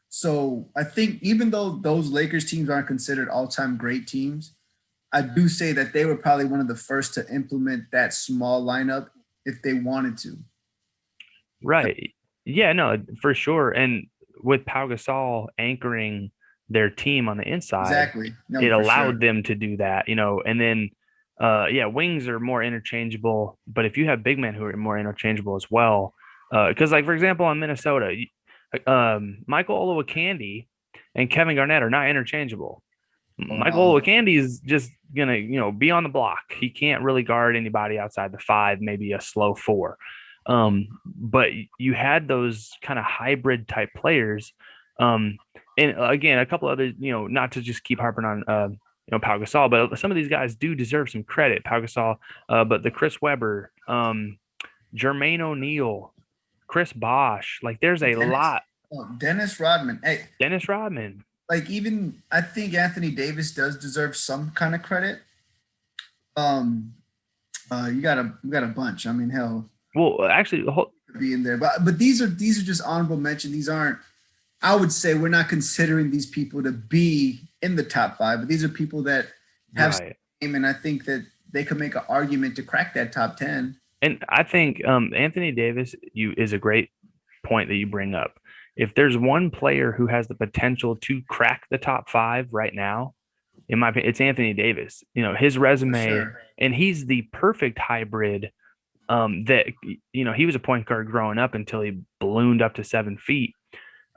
So I think even though those Lakers teams aren't considered all-time great teams, I do say that they were probably one of the first to implement that small lineup if they wanted to. Right. Yeah, no, for sure. And with Pau Gasol anchoring their team on the inside, exactly. It allowed them to do that, and then wings are more interchangeable, but if you have big men who are more interchangeable as well, because like for example on Minnesota, Michael Olowokandi and Kevin Garnett are not interchangeable. Michael Olowokandi is just gonna be on the block. He can't really guard anybody outside the 5, maybe a slow 4. But you had those kind of hybrid type players. And again, a couple others, not to just keep harping on, Pau Gasol, but some of these guys do deserve some credit. Pau Gasol, but the Chris Webber, Jermaine O'Neal, Chris Bosh. Like there's a Dennis, lot. Dennis Rodman. Hey, Dennis Rodman. like even I think Anthony Davis does deserve some kind of credit. Um, you got a bunch. I mean, hell, Well, actually, be in there, but these are just honorable mention. These aren't. I would say we're not considering these people to be in the top five, but these are people that have right. game, and I think that they could make an argument to crack that top 10. And I think Anthony Davis is a great point that you bring up. If there's one player who has the potential to crack the top five right now, in my opinion, it's Anthony Davis. His For resume, sure. and he's the perfect hybrid. That he was a point guard growing up until he ballooned up to 7 feet.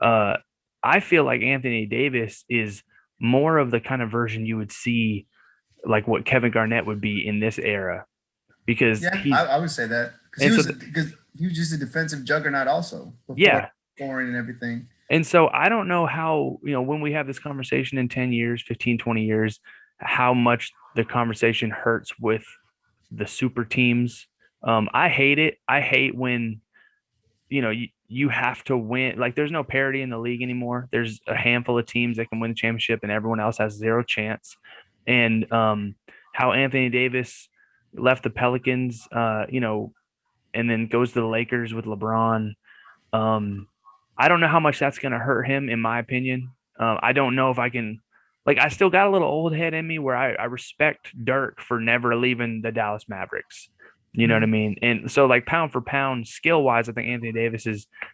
Uh, I feel like Anthony Davis is more of the kind of version you would see, like what Kevin Garnett would be in this era, because Yeah, I would say that and so because he was just a defensive juggernaut also before yeah. scoring and everything. And so I don't know how, when we have this conversation in 10 years, 15, 20 years, how much the conversation hurts with the super teams. I hate it. I hate when, you have to win. Like there's no parity in the league anymore. There's a handful of teams that can win the championship and everyone else has zero chance. And how Anthony Davis left the Pelicans, and then goes to the Lakers with LeBron. Um, I don't know how much that's going to hurt him, in my opinion. I don't know if I can, like, I still got a little old head in me where I respect Dirk for never leaving the Dallas Mavericks. You know what I Mhm. mean? And so, like, pound for pound, skill wise, I think Anthony Davis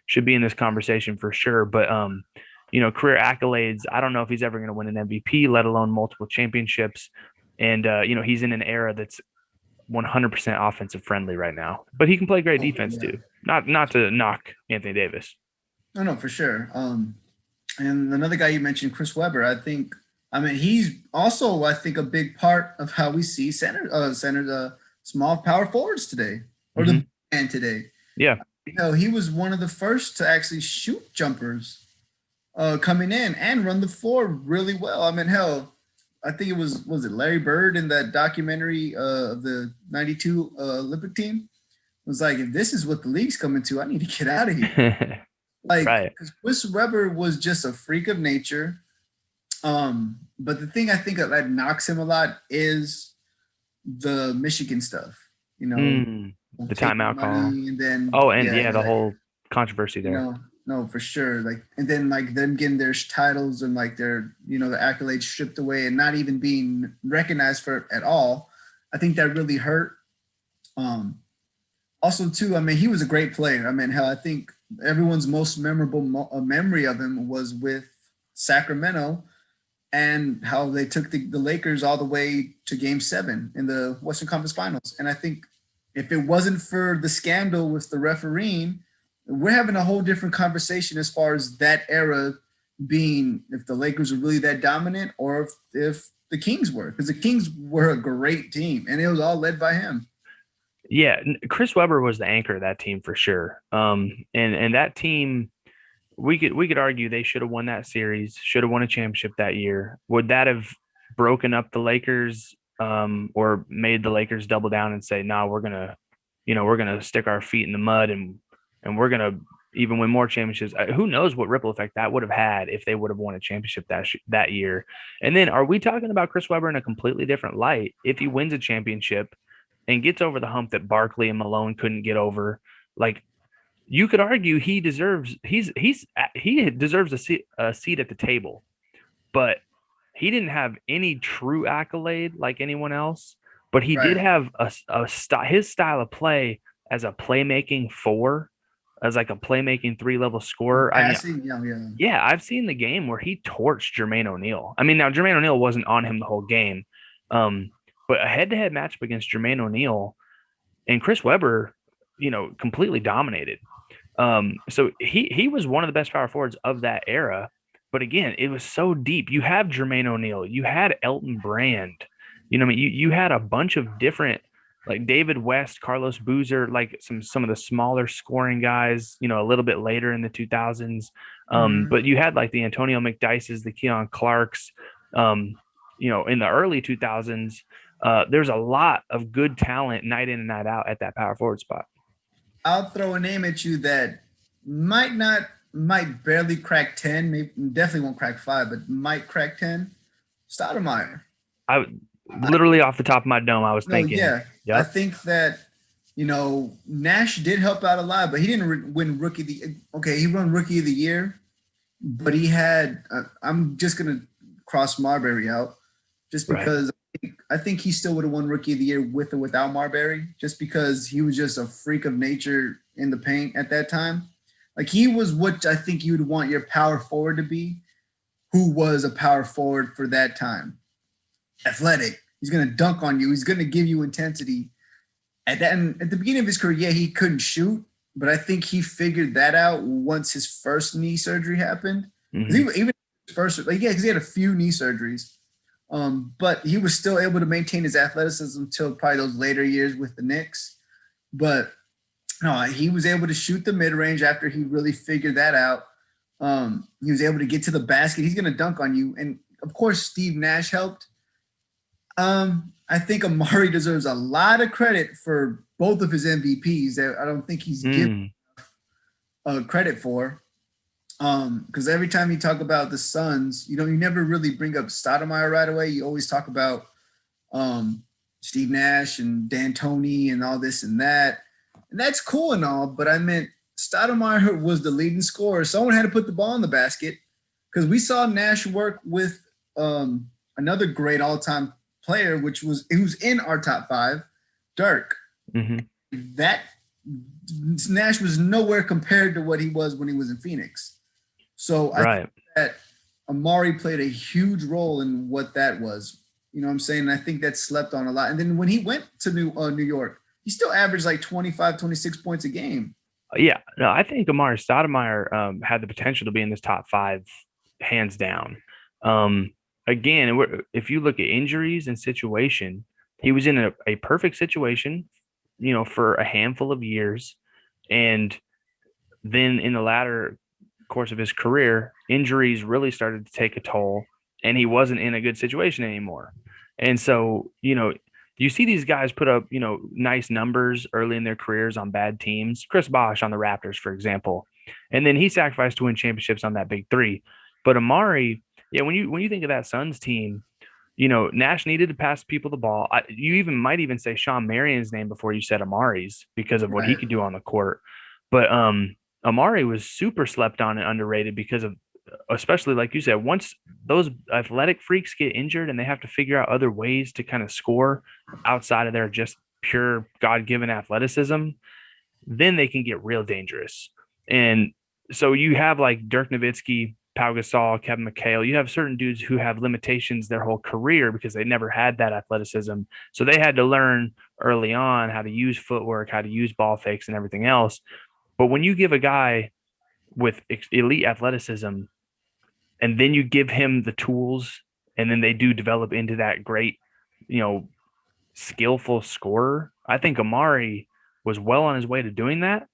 should be in this conversation for sure. But, career accolades, I don't know if he's ever going to win an MVP, let alone multiple championships. And, he's in an era that's 100% offensive friendly right now, but he can play great Oh, defense yeah. too. Not to knock Anthony Davis. No, no, for sure. And another guy you mentioned, Chris Webber. I mean, he's also, I think, a big part of how we see small power forwards today, or the Mm-hmm. big man today. Yeah. He was one of the first to actually shoot jumpers coming in and run the floor really well. I mean, hell, I think was it Larry Bird in that documentary of the '92 Olympic team? It was like, if this is what the league's coming to, I need to get out of here. Like, Right. because Chris Webber was just a freak of nature. But the thing I think that knocks him a lot is the Michigan stuff. You know, The taking timeout call. money and then Oh, and yeah, yeah, the like whole controversy there. no, for sure. Like, and then like them getting their titles and like their the accolades stripped away and not even being recognized for it at all. I think that really hurt. Um, Also, too, I mean, he was a great player. I mean, hell, I think everyone's most memorable memory of him was with Sacramento and how they took the Lakers all the way to Game 7 in the Western Conference Finals. And I think if it wasn't for the scandal with the refereeing, we're having a whole different conversation as far as that era being if the Lakers were really that dominant or if the Kings were, because the Kings were a great team and it was all led by him. Yeah, Chris Webber was the anchor of that team for sure. And that team, we could argue they should have won that series, should have won a championship that year. Would that have broken up the Lakers, or made the Lakers double down and say, "No, we're gonna stick our feet in the mud and we're gonna even win more championships." Who knows what ripple effect that would have had if they would have won a championship that year? And then, are we talking about Chris Webber in a completely different light if he wins a championship and gets over the hump that Barkley and Malone couldn't get over? Like, you could argue he deserves a seat at the table, but he didn't have any true accolade like anyone else. But he did Right. have his style of play as a playmaking four, as like a playmaking three-level And scorer. I mean, passing, yeah, yeah. yeah, I've seen the game where he torched Jermaine O'Neal. I mean, now Jermaine O'Neal wasn't on him the whole game, um, but a head-to-head matchup against Jermaine O'Neal and Chris Webber, completely dominated. So he was one of the best power forwards of that era. But again, it was so deep. You have Jermaine O'Neal, you had Elton Brand, I mean, you had a bunch of different, like David West, Carlos Boozer, like some of the smaller scoring guys, a little bit later in the 2000s. Mhm. But you had like the Antonio McDyces, the Keon Clarks, in the early 2000s. There's a lot of good talent night in and night out at that power forward spot. I'll throw a name at you that might barely crack 10, maybe definitely won't crack 5, but might crack 10. Stoudemire. I literally off the top of my dome, I was No, thinking, yeah. I yep, think that, Nash did help out a lot, but he didn't win rookie of the okay, he won rookie of the year, but he had I'm just going to cross Marbury out just right. because I think he still would have won rookie of the year with or without Marbury, just because he was just a freak of nature in the paint at that time. Like he was what I think you would want your power forward to be, who was a power forward for that time. Athletic. He's going to dunk on you. He's going to give you intensity. At the beginning of his career, yeah, he couldn't shoot, but I think he figured that out once his first knee surgery happened. Because Hmm. even his first, like, yeah, because he had a few knee surgeries, but he was still able to maintain his athleticism until probably those later years with the Knicks. But no, he was able to shoot the mid range after he really figured that out. He was able to get to the basket. He's going to dunk on you, and of course, Steve Nash helped. I think Amari deserves a lot of credit for both of his MVPs that I don't think he's given Mm, credit for. Because every time you talk about the Suns, you never really bring up Stoudemire right away. You always talk about Steve Nash and D'Antoni and all this and that. And that's cool and all, but I meant Stoudemire was the leading scorer. Someone had to put the ball in the basket because we saw Nash work with another great all-time player, who's in our top 5, Dirk. hmm. That Nash was nowhere compared to what he was when he was in Phoenix. So I think Right. that Amari played a huge role in what that was. You know what I'm saying? And I think that slept on a lot. And then when he went to New York, he still averaged like 25, 26 points a game. Yeah, no, I think Amari Stoudemire had the potential to be in this top 5, hands down. Um, Again, if you look at injuries and situation, he was in a perfect situation, for a handful of years, and then in the latter course of his career, injuries really started to take a toll, and he wasn't in a good situation anymore. And so, you see these guys put up, nice numbers early in their careers on bad teams. Chris Bosh on the Raptors, for example, and then he sacrificed to win championships on that big three. But Amari, yeah, when you think of that Suns team, Nash needed to pass people the ball. You even might even say Sean Marion's name before you said Amari's because of what he Right. could do on the court. But Amari was super slept on and underrated because of, especially like you said, once those athletic freaks get injured and they have to figure out other ways to kind of score outside of their just pure God-given athleticism, then they can get real dangerous. And so you have like Dirk Nowitzki, Pau Gasol, Kevin McHale. You have certain dudes who have limitations their whole career because they never had that athleticism. So they had to learn early on how to use footwork, how to use ball fakes, and everything else. But when you give a guy with elite athleticism and then you give him the tools and then they do develop into that great, you know, skillful scorer, I think Amari was well on his way to doing that.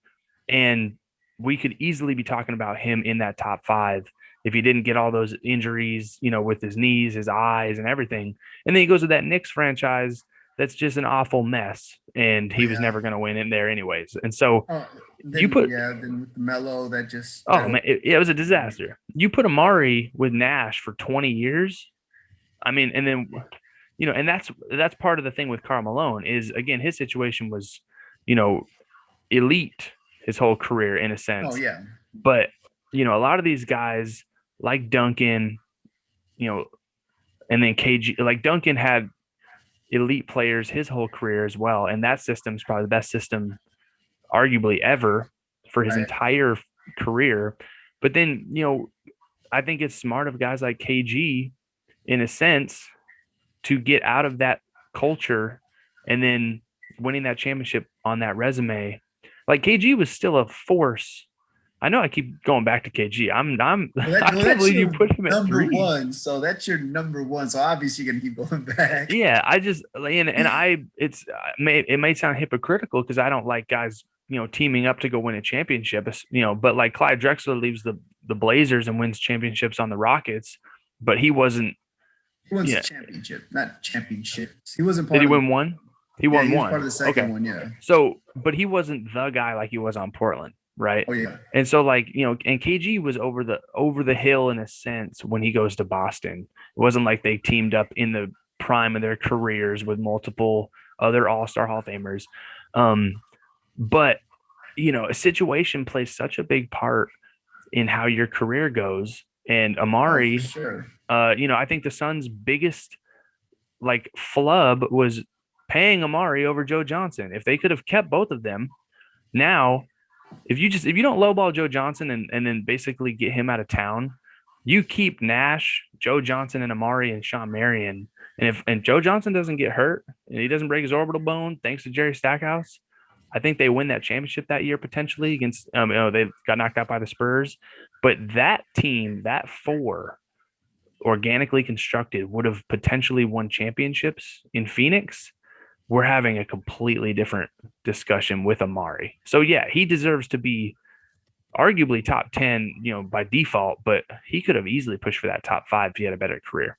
And we could easily be talking about him in that top 5 if he didn't get all those injuries, with his knees, his eyes, and everything. And then he goes to that Knicks franchise that's just an awful mess. And Oh, he was yeah. never going to win in there anyways. And so Oh, you put, then with Melo, that oh man, it was a disaster. You put Amari with Nash for 20 years. I mean, and then, and that's part of the thing with Karl Malone is, again, his situation was, you know, elite his whole career in a oh sense. yeah, But, a lot of these guys like Duncan, you know, and then KG, like Duncan had elite players his whole career as well. And that system's probably the best system, arguably ever, for his right. entire career. But then, I think it's smart of guys like KG, in a sense, to get out of that culture and then winning that championship on that resume. Like KG was still a force. I know I keep going back to KG. I can't That's believe you your put him at number 3. one. So that's your number one. So obviously you're gonna keep going back. Yeah, I just and I it may sound hypocritical because I don't like guys, teaming up to go win a championship, but like Clyde Drexler leaves the Blazers and wins championships on the Rockets, but he wasn't. He wins Yeah, championship, not championships. He wasn't did part he of the. win one? He Yeah, won he was part one. of the second Okay. one. Yeah. So, but he wasn't the guy like he was on Portland. right? Oh yeah. And so like, and KG was over the hill in a sense when he goes to Boston. It wasn't like they teamed up in the prime of their careers with multiple other All-Star Hall of Famers. But a situation plays such a big part in how your career goes. And Oh, for Amari, sure. I think the Suns' biggest like flub was paying Amari over Joe Johnson. If they could have kept both of them, now if you don't lowball Joe Johnson and then basically get him out of town, you keep Nash, Joe Johnson, and Amari and Sean Marion. And Joe Johnson doesn't get hurt and he doesn't break his orbital bone, thanks to Jerry Stackhouse, I think they win that championship that year potentially against they got knocked out by the Spurs. But that team, that four, organically constructed, would have potentially won championships in Phoenix. We're having a completely different discussion with Amari. So yeah, he deserves to be arguably top 10, by default, but he could have easily pushed for that top 5 if he had a better career.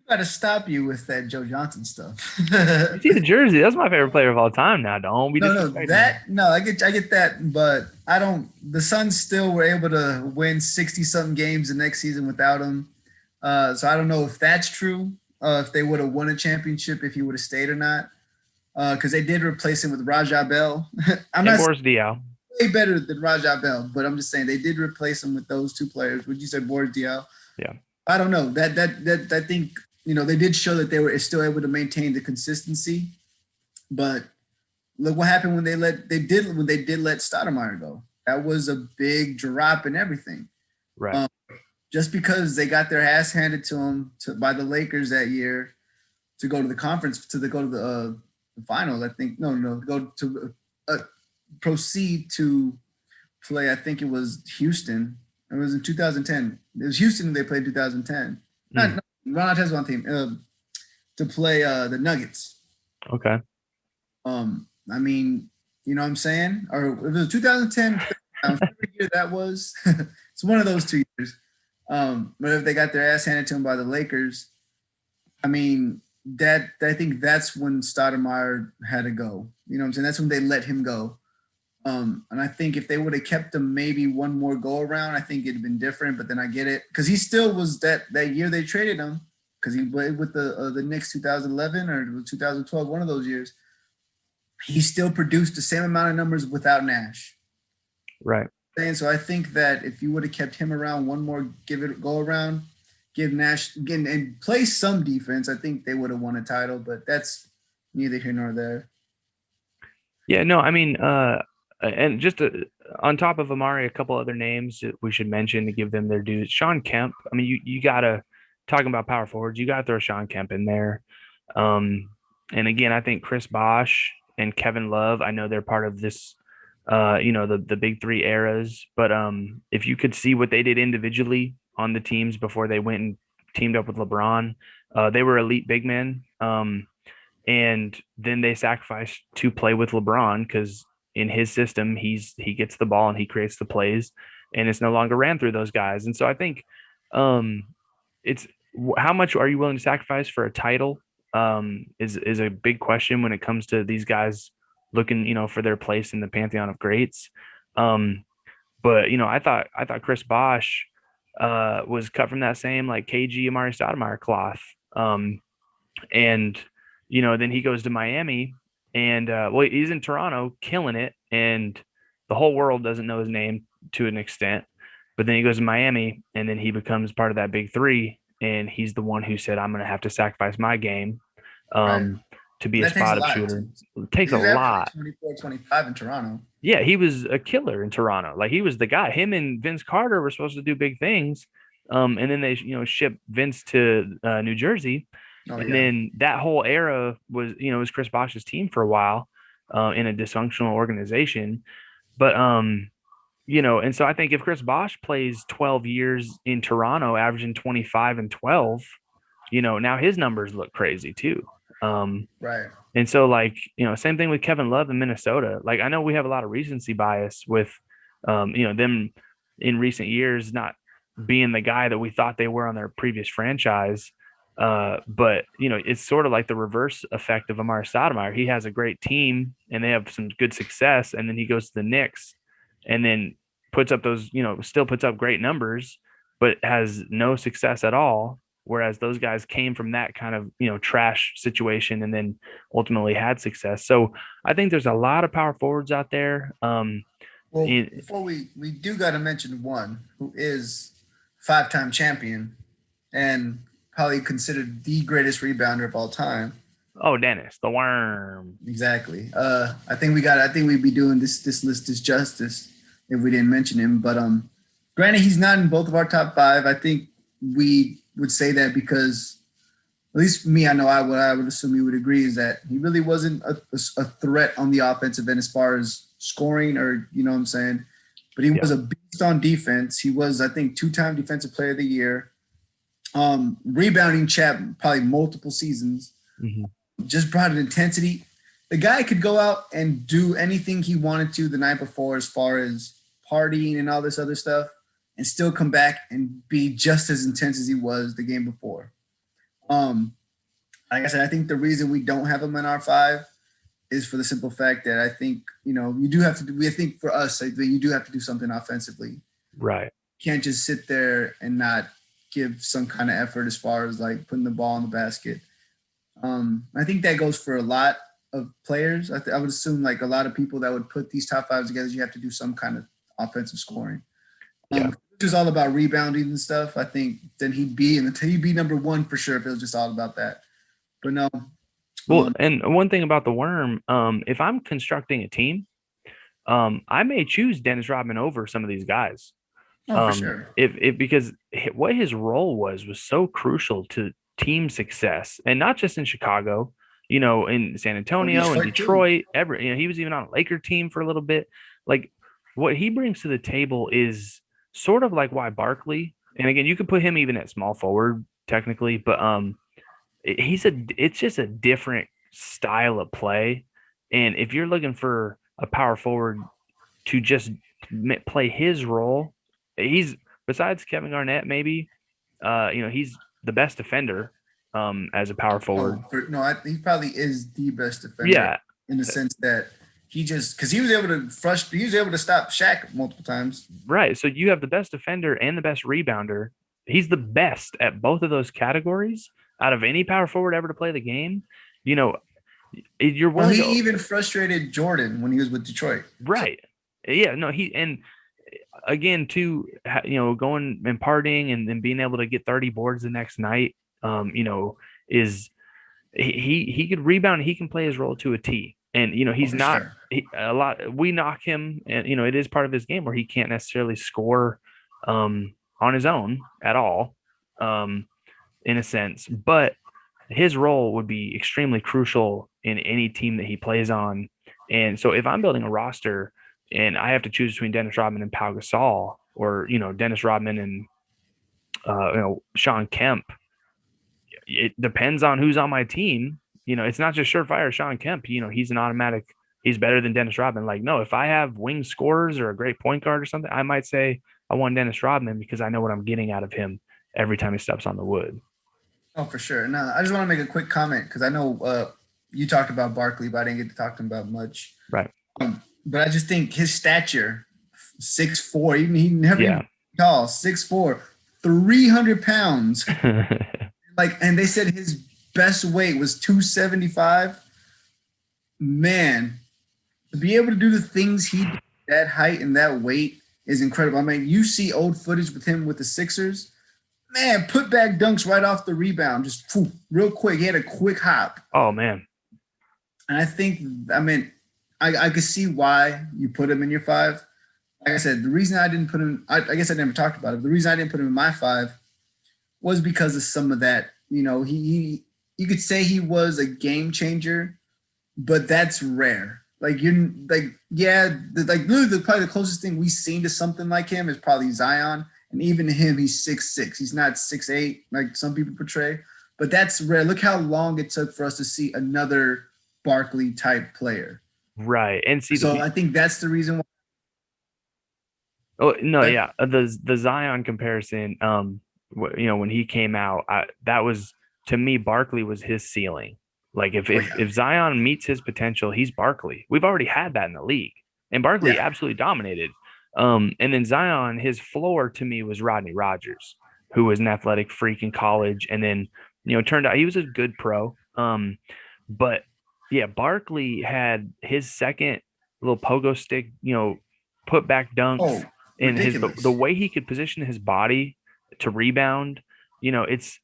Got to stop you with that Joe Johnson stuff. You see the jersey, that's my favorite player of all time now. Don't be No, no, disrespecting him. that no, I get that, but I don't. The Suns still were able to win 60 something games the next season without him. So I don't know if that's true. If they would have won a championship if he would have stayed or not. Because they did replace him with Rajah Bell. I'm And not Boris Diaw. way better than Rajah Bell, but I'm just saying they did replace him with those two players. Would you say Boris Diaw? Yeah. I don't know. That I think they did show that they were still able to maintain the consistency, but look what happened when they did let Stoudemire go. That was a big drop in everything. Right. Just because they got their ass handed to them by the Lakers that year to go to the conference go to the finals. I think go to proceed to play. I think it was Houston. It was in 2010. It was Houston they played 2010. Not Ron Artest on team to play the Nuggets. Okay. I mean, you know what I'm saying? Or if it was 2010, year that was. It's one of those 2 years. But if they got their ass handed to them by the Lakers, I mean, I think that's when Stoudemire had to go. You know what I'm saying? That's when they let him go. And I think if they would have kept him maybe one more go around, I think it'd have been different. But then I get it because he still was that year they traded him because he played with the Knicks 2011 or 2012, one of those years. He still produced the same amount of numbers without Nash. Right. And so I think that if you would have kept him around one more, go around, give Nash again and play some defense, I think they would have won a title. But that's neither here nor there. Yeah. No. I mean, and just on top of Amari, a couple other names that we should mention to give them their dues. Sean Kemp. I mean, you gotta talking about power forwards. You gotta throw Sean Kemp in there. And again, I think Chris Bosh and Kevin Love. I know they're part of this. The big three eras. But if you could see what they did individually on the teams before they went and teamed up with LeBron, they were elite big men. And then they sacrificed to play with LeBron because in his system, he gets the ball and he creates the plays, and it's no longer ran through those guys. And so I think it's how much are you willing to sacrifice for a title is a big question when it comes to these guys looking, for their place in the pantheon of greats. But I thought Chris Bosh was cut from that same like KG Amari Stoudemire cloth. And then he goes to Miami and he's in Toronto killing it, and the whole world doesn't know his name to an extent. But then he goes to Miami and then he becomes part of that big three, and he's the one who said, I'm going to have to sacrifice my game. Right. To be a That takes spot a up lot. shooter. It takes He a was averaging lot. 24, 25 in Toronto. Yeah, he was a killer in Toronto. Like he was the guy. Him and Vince Carter were supposed to do big things. And then they, shipped Vince to New Jersey. Oh, And yeah. then that whole era was Chris Bosh's team for a while in a dysfunctional organization. But and so I think if Chris Bosh plays 12 years in Toronto, averaging 25 and 12, now his numbers look crazy too. Right. And so, like, same thing with Kevin Love in Minnesota. Like, I know we have a lot of recency bias with, them in recent years not being the guy that we thought they were on their previous franchise. But it's sort of like the reverse effect of Amar Stoudemire. He has a great team and they have some good success, and then he goes to the Knicks and then puts up those, still puts up great numbers, but has no success at all. Whereas those guys came from that kind of trash situation and then ultimately had success. So I think there's a lot of power forwards out there. Well, In, before we do got to mention one who is 5-time champion and probably considered the greatest rebounder of all time. oh, Dennis the Worm. Exactly. I think we'd be doing this list disjustice if we didn't mention him. But granted, he's not in both of our top five. I think we would say that because at least me, I know I would assume you would agree is that he really wasn't a threat on the offensive end as far as scoring or what I'm saying. But he was a beast on defense. He was, I think, 2-time defensive player of the year. Rebounding champ probably multiple seasons. Mm-hmm. Just brought an intensity. The guy could go out and do anything he wanted to the night before as far as partying and all this other stuff and still come back and be just as intense as he was the game before. Like I said, I think the reason we don't have him in our five is for the simple fact that I think, you do have to do, I think for us, I think you do have to do something offensively. Right. You can't just sit there and not give some kind of effort as far as like putting the ball in the basket. I think that goes for a lot of players. I would assume like a lot of people that would put these top fives together, you have to do some kind of offensive scoring. Which is all about rebounding and stuff. I think then he'd be number one for sure if it was just all about that. But no. Well, and one thing about the Worm, if I'm constructing a team, I may choose Dennis Rodman over some of these guys. For sure. If because what his role was so crucial to team success, and not just in Chicago, in San Antonio and Detroit, he was even on a Laker team for a little bit. Like what he brings to the table is sort of like why Barkley, and again, you could put him even at small forward technically, but it's just a different style of play. And if you're looking for a power forward to just play his role, he's besides Kevin Garnett, maybe, he's the best defender as a power forward. He probably is the best defender. Yeah, in the sense that he just because he was able to stop Shaq multiple times. Right. So you have the best defender and the best rebounder. He's the best at both of those categories out of any power forward ever to play the game. You're willing. He even frustrated Jordan when he was with Detroit. Right. Yeah. No. And again, too, going and partying and then being able to get 30 boards the next night, is he could rebound. He can play his role to a T. And he's not a lot. We knock him, and it is part of his game where he can't necessarily score on his own at all, in a sense. But his role would be extremely crucial in any team that he plays on. And so, if I'm building a roster and I have to choose between Dennis Rodman and Pau Gasol, or Dennis Rodman and Sean Kemp, it depends on who's on my team. It's not just surefire Sean Kemp. He's an automatic. He's better than Dennis Rodman. Like, no, if I have wing scorers or a great point guard or something, I might say I want Dennis Rodman because I know what I'm getting out of him every time he steps on the wood. Oh, for sure. Now, I just want to make a quick comment because I know you talked about Barkley, but I didn't get to talk to him about much. Right. But I just think his stature, 6'4", he never even tall, 6'4", 300 pounds. And they said his best weight was 275. Man, to be able to do the things he did, that height and that weight is incredible. I mean, you see old footage with him with the Sixers. Man, put back dunks right off the rebound, just real quick. He had a quick hop. Oh, man. And I think, I could see why you put him in your five. Like I said, the reason I didn't put him, I guess I never talked about it. The reason I didn't put him in my five was because of some of that. He you could say he was a game changer, but that's rare. Literally probably the closest thing we've seen to something like him is probably Zion. And even him, he's 6'6". He's not 6'8", like some people portray. But that's rare. Look how long it took for us to see another Barkley type player. Right. And see, so I think that's the reason why. Oh no, yeah. The Zion comparison, when he came out, that was to me, Barkley was his ceiling. Like Oh yeah, if Zion meets his potential, he's Barkley. We've already had that in the league, and Barkley yeah. absolutely dominated. And then Zion, his floor to me was Rodney Rogers, who was an athletic freak in college, and then turned out he was a good pro. But yeah, Barkley had his second little pogo stick, put back dunks, Oh, and the ridiculous. way he could position his body to rebound, it's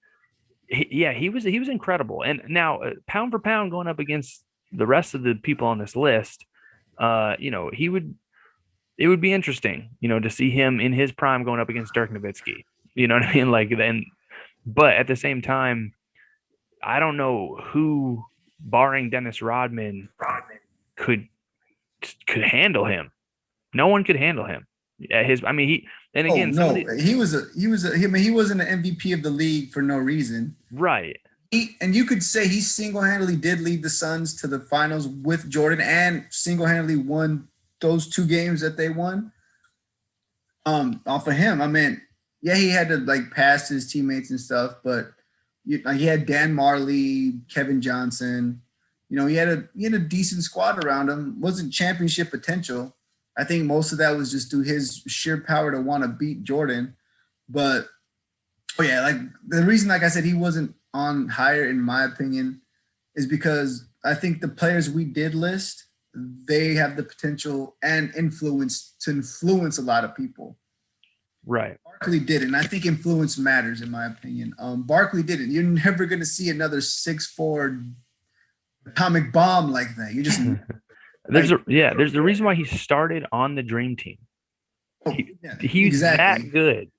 yeah, he was incredible. And now, pound for pound, going up against the rest of the people on this list, he would it would be interesting, to see him in his prime going up against Dirk Nowitzki. You know what I mean? Like then, but at the same time, I don't know who, barring Dennis Rodman, could handle him. No one could handle him. I mean, and Oh again, some of no, the I mean, he wasn't an MVP of the league for no reason. right, And you could say he single-handedly did lead the Suns to the finals with Jordan and single-handedly won those 2 games that they won. Off of him. I mean, yeah, he had to like pass his teammates and stuff, but like, he had Dan Marley, Kevin Johnson. He had a decent squad around him. Wasn't championship potential. I think most of that was just through his sheer power to want to beat Jordan. But yeah, like the reason, like I said, he wasn't on higher in my opinion is because I think the players we did list, they have the potential and influence to influence a lot of people. right. Barkley didn't. I think influence matters in my opinion. Barkley didn't. You're never going to see another 6'4" atomic bomb like that. You just like, There's the reason why he started on the dream team. oh, He, yeah, he's that exactly. good.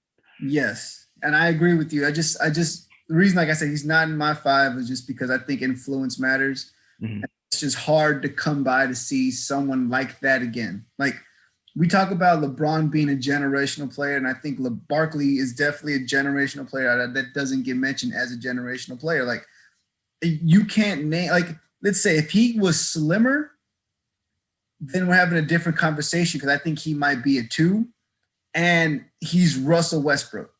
Yes, and I agree with you. The reason, like I said, he's not in my 5 is just because I think influence matters. Mhm. It's just hard to come by to see someone like that again. Like we talk about LeBron being a generational player, and I think Barkley is definitely a generational player that doesn't get mentioned as a generational player. Like you can't name, like, let's say if he was slimmer, then we're having a different conversation because I think he might be a 2, and he's Russell Westbrook.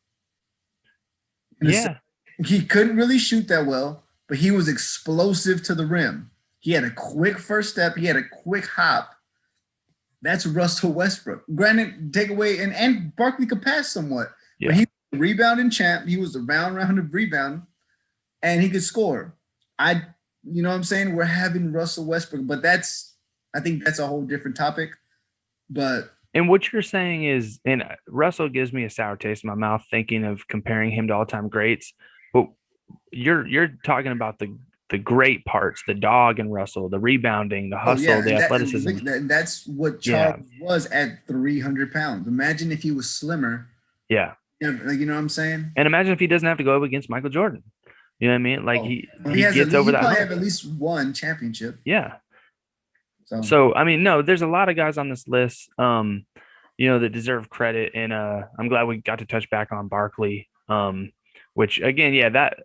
Yeah. He couldn't really shoot that well, but he was explosive to the rim. He had a quick first step. He had a quick hop. That's Russell Westbrook. Granted, take away, and Barkley could pass somewhat, but Yeah. he was a rebounding champ. He was the round of rebound, and he could score. You know what I'm saying? We're having Russell Westbrook, but I think that's a whole different topic. But And what you're saying is, and Russell gives me a sour taste in my mouth thinking of comparing him to all-time greats. But you're talking about the great parts, the dog and Russell, the rebounding, the oh hustle, yeah, the athleticism. that's what Yeah. Charles was at 300 pounds. Imagine if he was slimmer. Yeah. Like, you know what I'm saying? And imagine if he doesn't have to go up against Michael Jordan. You know what I mean? Like Oh, he gets over he that probably hump. have at least one championship. Yeah. So So I mean, no, there's a lot of guys on this list, that deserve credit. And I'm glad we got to touch back on Barkley. Which again, yeah, that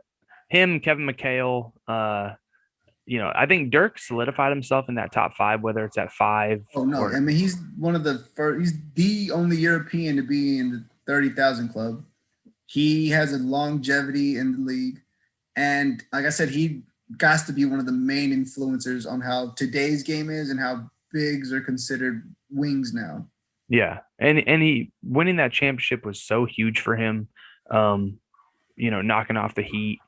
him, Kevin McHale, I think Dirk solidified himself in that top 5, whether it's at 5 oh no, I or mean he's one of the first. He's the only European to be in the 30,000 club. He has a longevity in the league, and like I said, he got to be one of the main influencers on how today's game is and how bigs are considered wings now. yeah. And he winning that championship was so huge for him. Um, knocking off the Heat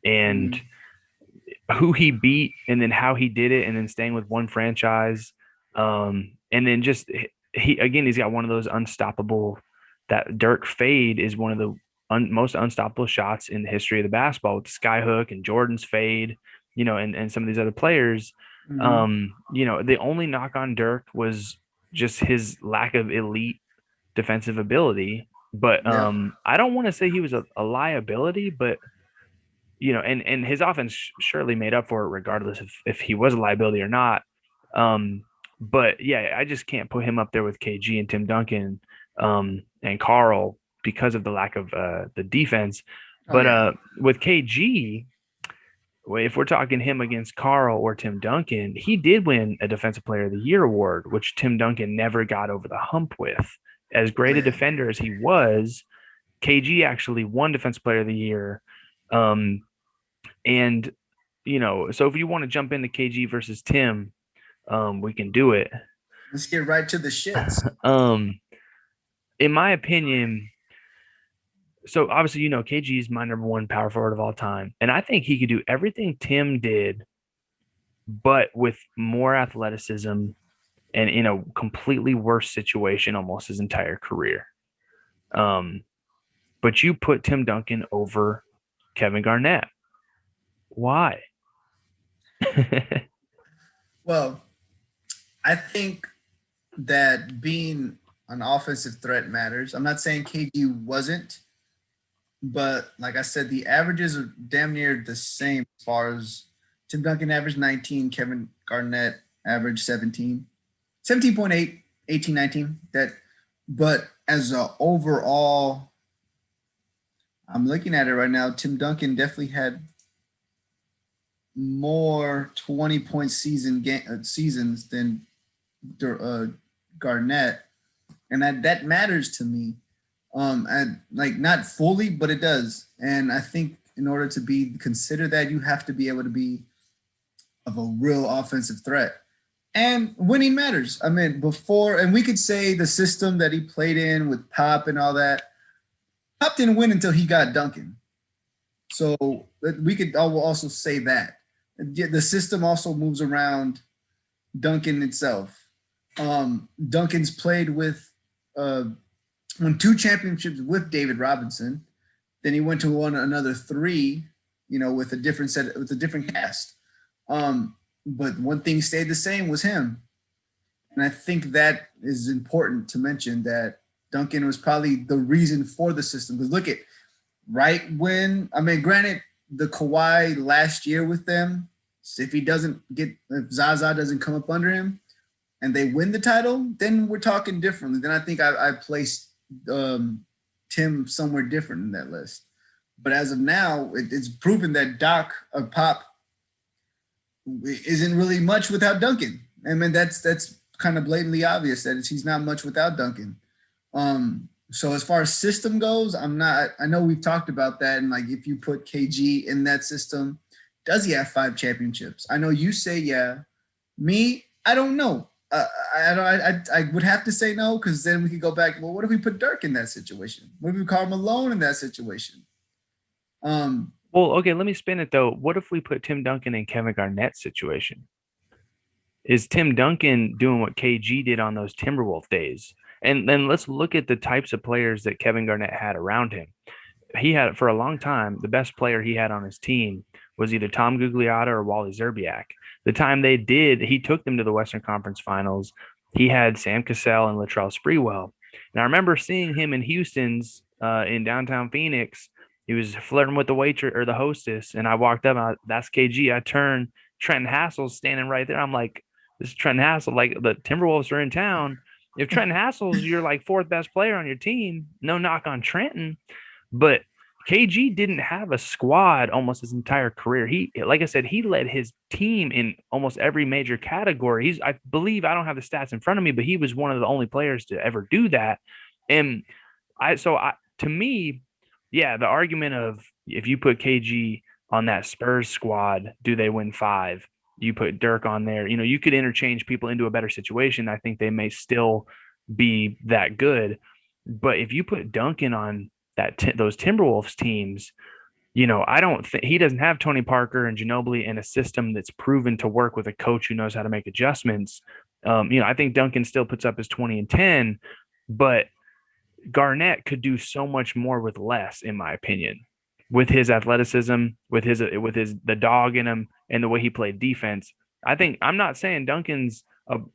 and Mhm. who he beat and then how he did it and then staying with one franchise. And then just he's got one of those unstoppable, that Dirk fade is one of the most unstoppable shots in the history of the basketball with the sky hook and Jordan's fade, and some of these other players. Mhm. The only knock on Dirk was just his lack of elite defensive ability. But Yep. I don't want to say he was a liability, but and his offense surely made up for it, regardless if he was a liability or not. But yeah, I just can't put him up there with KG and Tim Duncan, and Carl because of the lack of the defense. Oh But yeah. with KG, if we're talking him against Carl or Tim Duncan, he did win a Defensive Player of the Year award, which Tim Duncan never got over the hump with. As Oh great a yeah. defender as he was, KG actually won Defensive Player of the Year. Um, And, so if you want to jump into KG versus Tim, we can do it. Let's get right to the shits. In my opinion, so obviously, KG is my number one power forward of all time. And I think he could do everything Tim did, but with more athleticism and in a completely worse situation almost his entire career. Um, but you put Tim Duncan over Kevin Garnett. Why? Well, I think that being an offensive threat matters. I'm not saying KG wasn't, but like I said, the averages are damn near the same as far as Tim Duncan averaged 19, Kevin Garnett averaged 17, 17.8, 18, 19. But as a overall, I'm looking at it right now. Tim Duncan definitely had more 20-point seasons than Garnett, and that matters to me. And like not fully, but it does. And I think in order to be considered that, you have to be able to be of a real offensive threat. And winning matters. I mean, before, and we could say the system that he played in with Pop and all that. Pop didn't win until he got Duncan. So we could also say that. The system also moves around Duncan itself. Duncan's played with won 2 championships with David Robinson. Then he went to won another 3, with a different cast. But one thing stayed the same was him. And I think that is important to mention, that Duncan was probably the reason for the system. Because look at granted, the Kawhi last year with them, if Zaza doesn't come up under him and they win the title, then we're talking differently. Then I think I placed Tim somewhere different in that list. But as of now, it's proven that Pop isn't really much without Duncan. I mean, that's kind of blatantly obvious that he's not much without Duncan. So as far as system goes, I know we've talked about that. And like, if you put KG in that system, does he have 5 championships? I know you say, yeah. Me, I don't know. I would have to say no, because then we could go back. Well, what if we put Dirk in that situation? What if we call Malone in that situation? Well, okay, let me spin it though. What if we put Tim Duncan in Kevin Garnett's situation? Is Tim Duncan doing what KG did on those Timberwolf days? And then let's look at the types of players that Kevin Garnett had around him. He had, for a long time, the best player he had on his team was either Tom Gugliotta or Wally Zerbiak. The time he took them to the Western Conference Finals. He had Sam Cassell and Latrell Sprewell. And I remember seeing him in Houston's in downtown Phoenix. He was flirting with the waitress or the hostess, and I walked up. That's KG. I turned. Trenton Hassel's standing right there. I'm like, this is Trenton Hassel. Like, the Timberwolves are in town. If Trenton Hassel's your like 4th best player on your team, no knock on Trenton, but KG didn't have a squad almost his entire career. Like I said, he led his team in almost every major category. I believe, I don't have the stats in front of me, but he was one of the only players to ever do that. And to me, yeah, the argument of, if you put KG on that Spurs squad, do they win 5? You put Dirk on there, you could interchange people into a better situation. I think they may still be that good. But if you put Duncan on those Timberwolves teams, I don't think he doesn't have Tony Parker and Ginobili in a system that's proven to work with a coach who knows how to make adjustments. I think Duncan still puts up his 20 and 10, but Garnett could do so much more with less, in my opinion, with his athleticism, with the dog in him, and the way he played defense. I'm not saying Duncan's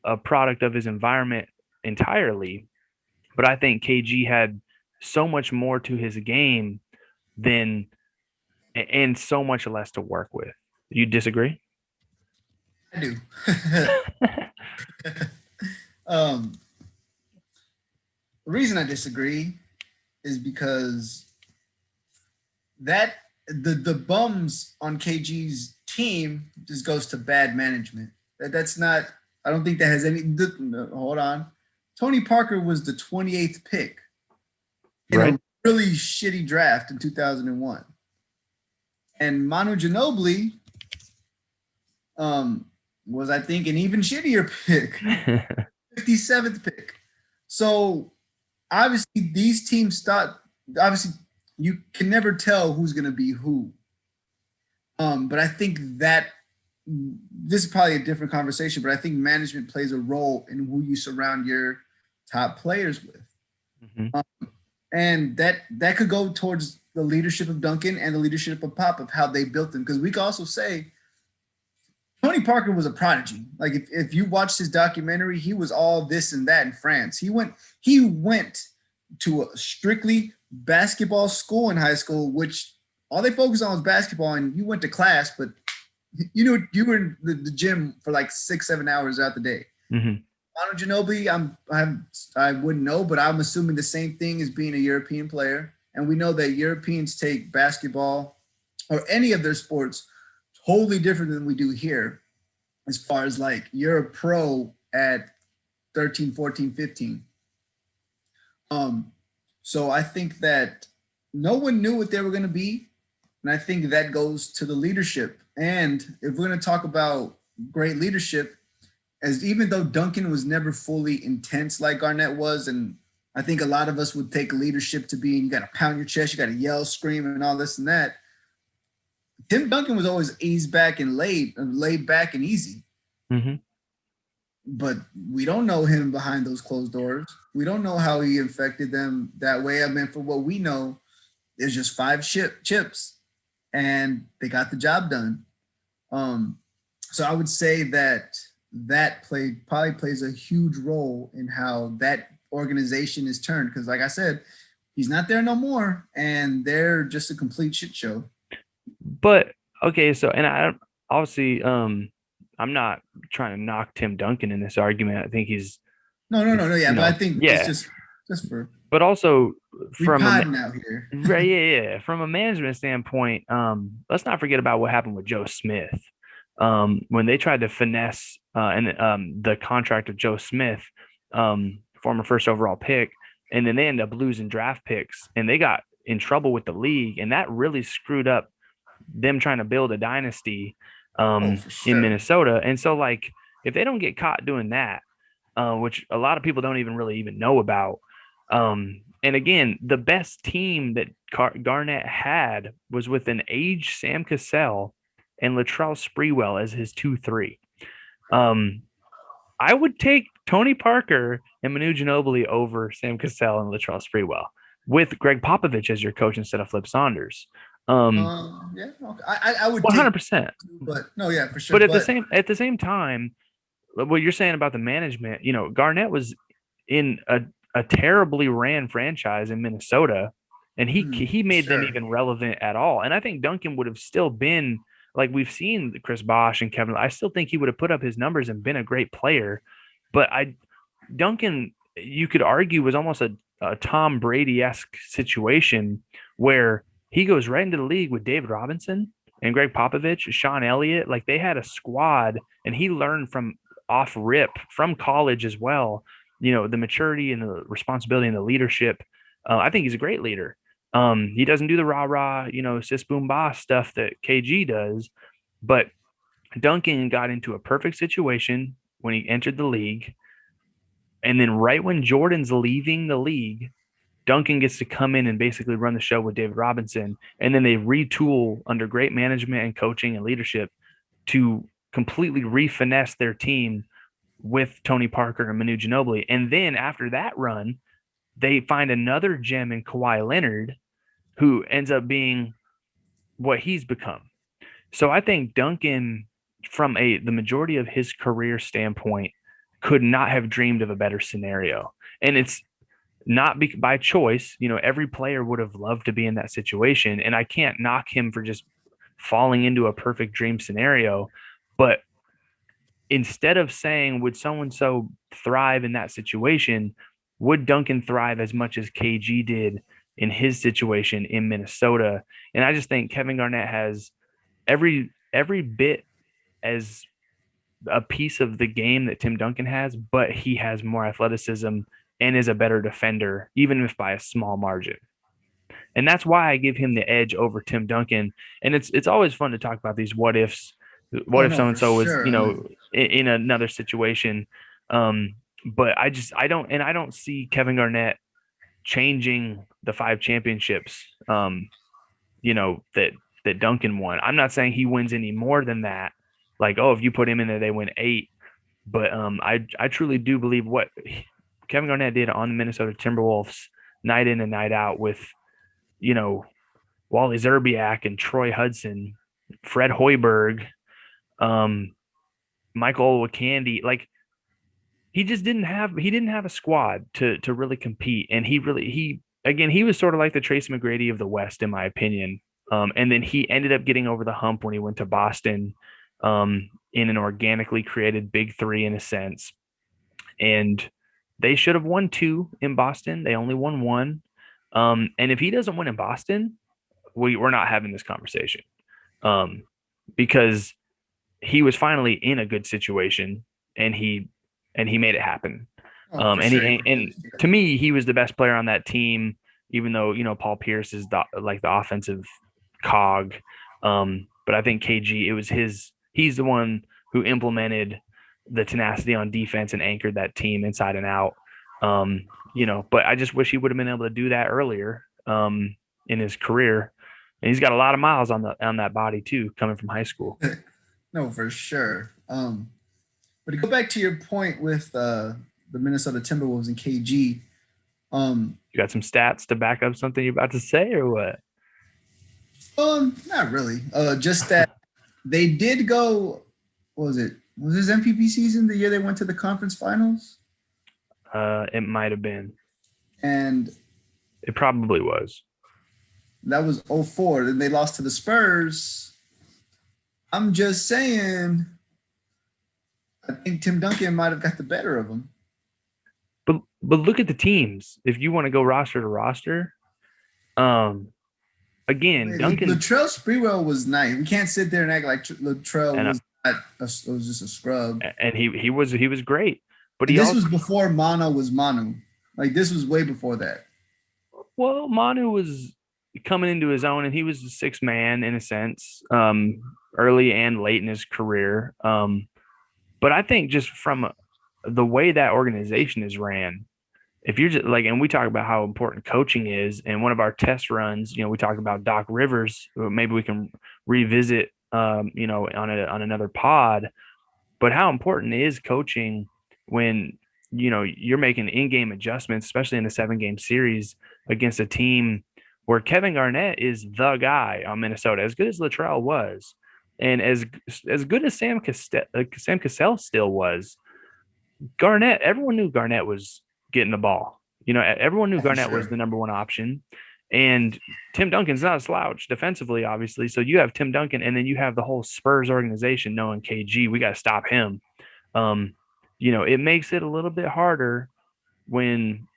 a product of his environment entirely, but I think KG had so much more to his game than and so much less to work with. You disagree? I do. The reason I disagree is because the bums on KG's team just goes to bad management. That's not. I don't think that has any. Hold on. Tony Parker was the 28th pick in a really shitty draft in 2001. And Manu Ginobili was, I think, an even shittier pick, 57th pick. So obviously these teams thought, obviously you can never tell who's going to be who. But I think that this is probably a different conversation, but I think management plays a role in who you surround your top players with. Mm-hmm. And that could go towards the leadership of Duncan and the leadership of Pop, of how they built them. Because we could also say Tony Parker was a prodigy. Like if you watched his documentary, he was all this and that in France. He went to a strictly basketball school in high school, which all they focused on was basketball, and you went to class, but you were in the gym for like 6-7 hours out the day. Mm-hmm. Manu Ginobili, I wouldn't know, but I'm assuming the same thing as being a European player. And we know that Europeans take basketball or any of their sports totally different than we do here, as far as like you're a pro at 13, 14, 15. So I think that no one knew what they were going to be. And I think that goes to the leadership. And if we're going to talk about great leadership, as even though Duncan was never fully intense like Garnett was, and I think a lot of us would take leadership to being, you got to pound your chest, you got to yell, scream, and all this and that. Tim Duncan was always eased back and laid back and easy. Mm-hmm. But we don't know him behind those closed doors. We don't know how he affected them that way. I mean, for what we know, there's just 5 chips, and they got the job done. So I would say that probably plays a huge role in how that organization is turned. Because like I said, he's not there no more, and they're just a complete shit show. But okay, so and I obviously I'm not trying to knock Tim Duncan in this argument. I think he's no, yeah, but I think yeah, just for, but also from out here. Right, yeah, from a management standpoint, let's not forget about what happened with Joe Smith. When they tried to finesse the contract of Joe Smith, former first overall pick, and then they ended up losing draft picks, and they got in trouble with the league, and that really screwed up them trying to build a dynasty Sure. in Minnesota. And so, like, if they don't get caught doing that, which a lot of people don't even know about, and again, the best team that Garnett had was with an aged Sam Cassell and Latrell Sprewell as his 2-3. I would take Tony Parker and Manu Ginobili over Sam Cassell and Latrell Sprewell with Greg Popovich as your coach instead of Flip Saunders. Yeah, okay. I would 100%. But no, yeah, for sure. But at the same time, what you're saying about the management, Garnett was in a terribly ran franchise in Minnesota, and he made them even relevant at all. And I think Duncan would have still been, like we've seen Chris Bosh and Kevin. I still think he would have put up his numbers and been a great player. But Duncan, you could argue, was almost a Tom Brady-esque situation where he goes right into the league with David Robinson and Greg Popovich, Sean Elliott. Like, they had a squad, and he learned from off rip from college as well. The maturity and the responsibility and the leadership. I think he's a great leader. He doesn't do the rah-rah, sis boom boss stuff that KG does, but Duncan got into a perfect situation when he entered the league. And then right when Jordan's leaving the league, Duncan gets to come in and basically run the show with David Robinson. And then they retool under great management and coaching and leadership to completely refinesse their team with Tony Parker and Manu Ginobili. And then after that run, they find another gem in Kawhi Leonard, who ends up being what he's become. So I think Duncan, from the majority of his career standpoint, could not have dreamed of a better scenario. And it's not by choice. Every player would have loved to be in that situation. And I can't knock him for just falling into a perfect dream scenario. But instead of saying, would so-and-so thrive in that situation, would Duncan thrive as much as KG did in his situation in Minnesota? And I just think Kevin Garnett has every bit as a piece of the game that Tim Duncan has, but he has more athleticism and is a better defender, even if by a small margin. And that's why I give him the edge over Tim Duncan. And it's always fun to talk about these what ifs. What Oh if no, so for and so was, sure. I mean, in another situation? But I don't see Kevin Garnett changing the 5 championships, that Duncan won. I'm not saying he wins any more than that. Like, oh, if you put him in there, they win 8. But I truly do believe what Kevin Garnett did on the Minnesota Timberwolves night in and night out with, you know, Wally Zerbiak and Troy Hudson, Fred Hoiberg, um, Michael Wakandy. Like, he didn't have a squad to really compete. And he was sort of like the Tracy McGrady of the West, in my opinion. And then he ended up getting over the hump when he went to Boston, in an organically created big three in a sense. And they should have won 2 in Boston. They only won 1. And if he doesn't win in Boston, we're not having this conversation. Um, because he was finally in a good situation, and he made it happen. oh for sure. And to me, he was the best player on that team, even though, Paul Pierce is the offensive cog. But I think KG, he's the one who implemented the tenacity on defense and anchored that team inside and out. But I just wish he would have been able to do that earlier, in his career. And he's got a lot of miles on that body too, coming from high school. No, for sure. But to go back to your point with the Minnesota Timberwolves and KG, You got some stats to back up something you're about to say, or what? not really. Just that they did go. What was it? Was his MVP season the year they went to the conference finals? It might have been. And It probably was. that was 04. Then they lost to the Spurs. I'm just saying, I think Tim Duncan might have got the better of him. But look at the teams. If you want to go roster to roster, um, again, Duncan Latrell Sprewell was nice. We can't sit there and act like Latrell and was not was just a scrub. and he was great. But And he this also was before Mono was Manu. Like this was way before that. well, Manu was coming into his own, and he was the 6th man in a sense, early and late in his career. But I think just from the way that organization is ran, if you're just like, and we talk about how important coaching is, and one of our test runs, we talked about Doc Rivers. Maybe we can revisit, on another pod. But how important is coaching when you're making in-game adjustments, especially in a 7-game series against a team where Kevin Garnett is the guy on Minnesota, as good as Latrell was, and as good as Sam Cassell still was. Garnett, everyone knew Garnett was getting the ball. Everyone knew Oh, for Garnett was sure. the number 1 option. And Tim Duncan's not a slouch defensively, obviously. So you have Tim Duncan, and then you have the whole Spurs organization knowing KG, we got to stop him. Um, it makes it a little bit harder when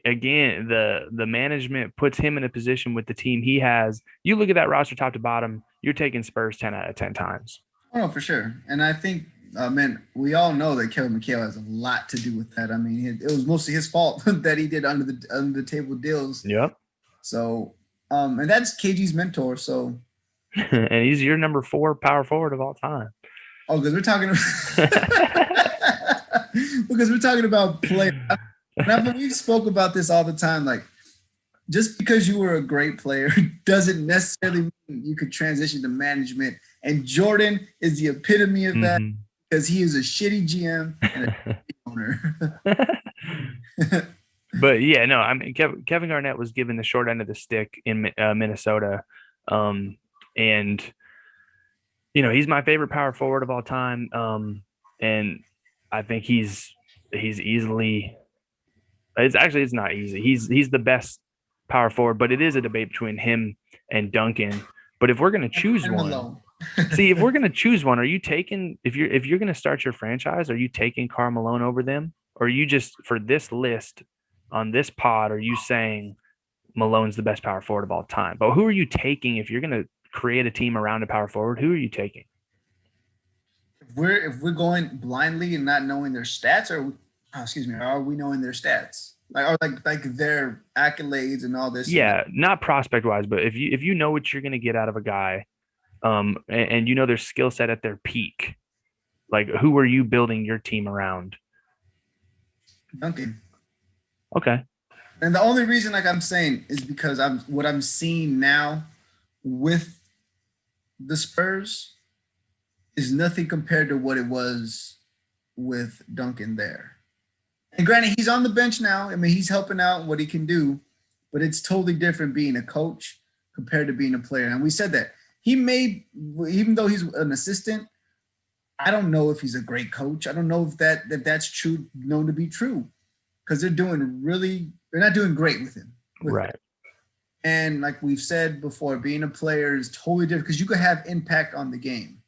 again the management puts him in a position with the team he has. You look at that roster top to bottom, you're taking Spurs 10 out of 10 times. Oh, no, for sure. And I think, man, we all know that Kevin McHale has a lot to do with that. I mean, it was mostly his fault that he did under the table deals. Yep. So, and that's KG's mentor. So, And he's your number 4 power forward of all time. oh, because we're talking because we're talking about play. We spoke about this all the time. Like, just because you were a great player doesn't necessarily mean you could transition to management. And Jordan is the epitome of that because he is a shitty GM and a shitty owner. But yeah, no, I mean, Kevin Garnett was given the short end of the stick in Minnesota. And he's my favorite power forward of all time. And I think he's easily, it's not easy. He's the best power forward, but it is a debate between him and Duncan. But if we're going to choose one, see, if we're going to choose one, are you taking, if you're going to start your franchise, are you taking Karl Malone over them? Or are you just, for this list on this pod, are you saying Malone's the best power forward of all time? But who are you taking if you're going to create a team around a power forward? Who are you taking? If we're going blindly and not knowing their stats, or excuse me, are we knowing their stats? Like, or like their accolades and all this and that. Yeah, not prospect wise, but if you know what you're going to get out of a guy, and you know their skill set at their peak, like who are you building your team around? Duncan. Okay, And the only reason, like I'm saying, is because I'm seeing now with the Spurs is nothing compared to what it was with Duncan there. And granted, he's on the bench now. I mean, he's helping out what he can do, but it's totally different being a coach compared to being a player. And we said that he may, even though he's an assistant, I don't know if he's a great coach. I don't know if that's true, known to be true, because they're not doing great with him. right. And like we've said before, being a player is totally different because you could have impact on the game.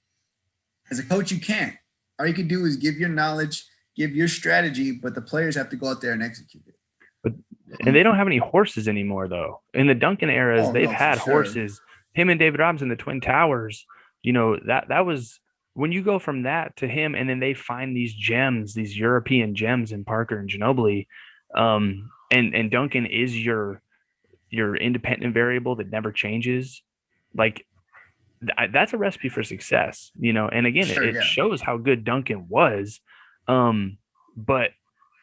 As a coach, you can't. All you can do is give your knowledge, give your strategy, but the players have to go out there and execute it. But and they don't have any horses anymore though. In the Duncan eras, Oh they've no, for had sure. horses. Him and David Robinson, the Twin Towers, that was when you go from that to him, and then they find these gems, these European gems in Parker and Ginobili. And Duncan is your independent variable that never changes. Like that's a recipe for success. And again, it, Sure, it yeah. shows how good Duncan was. But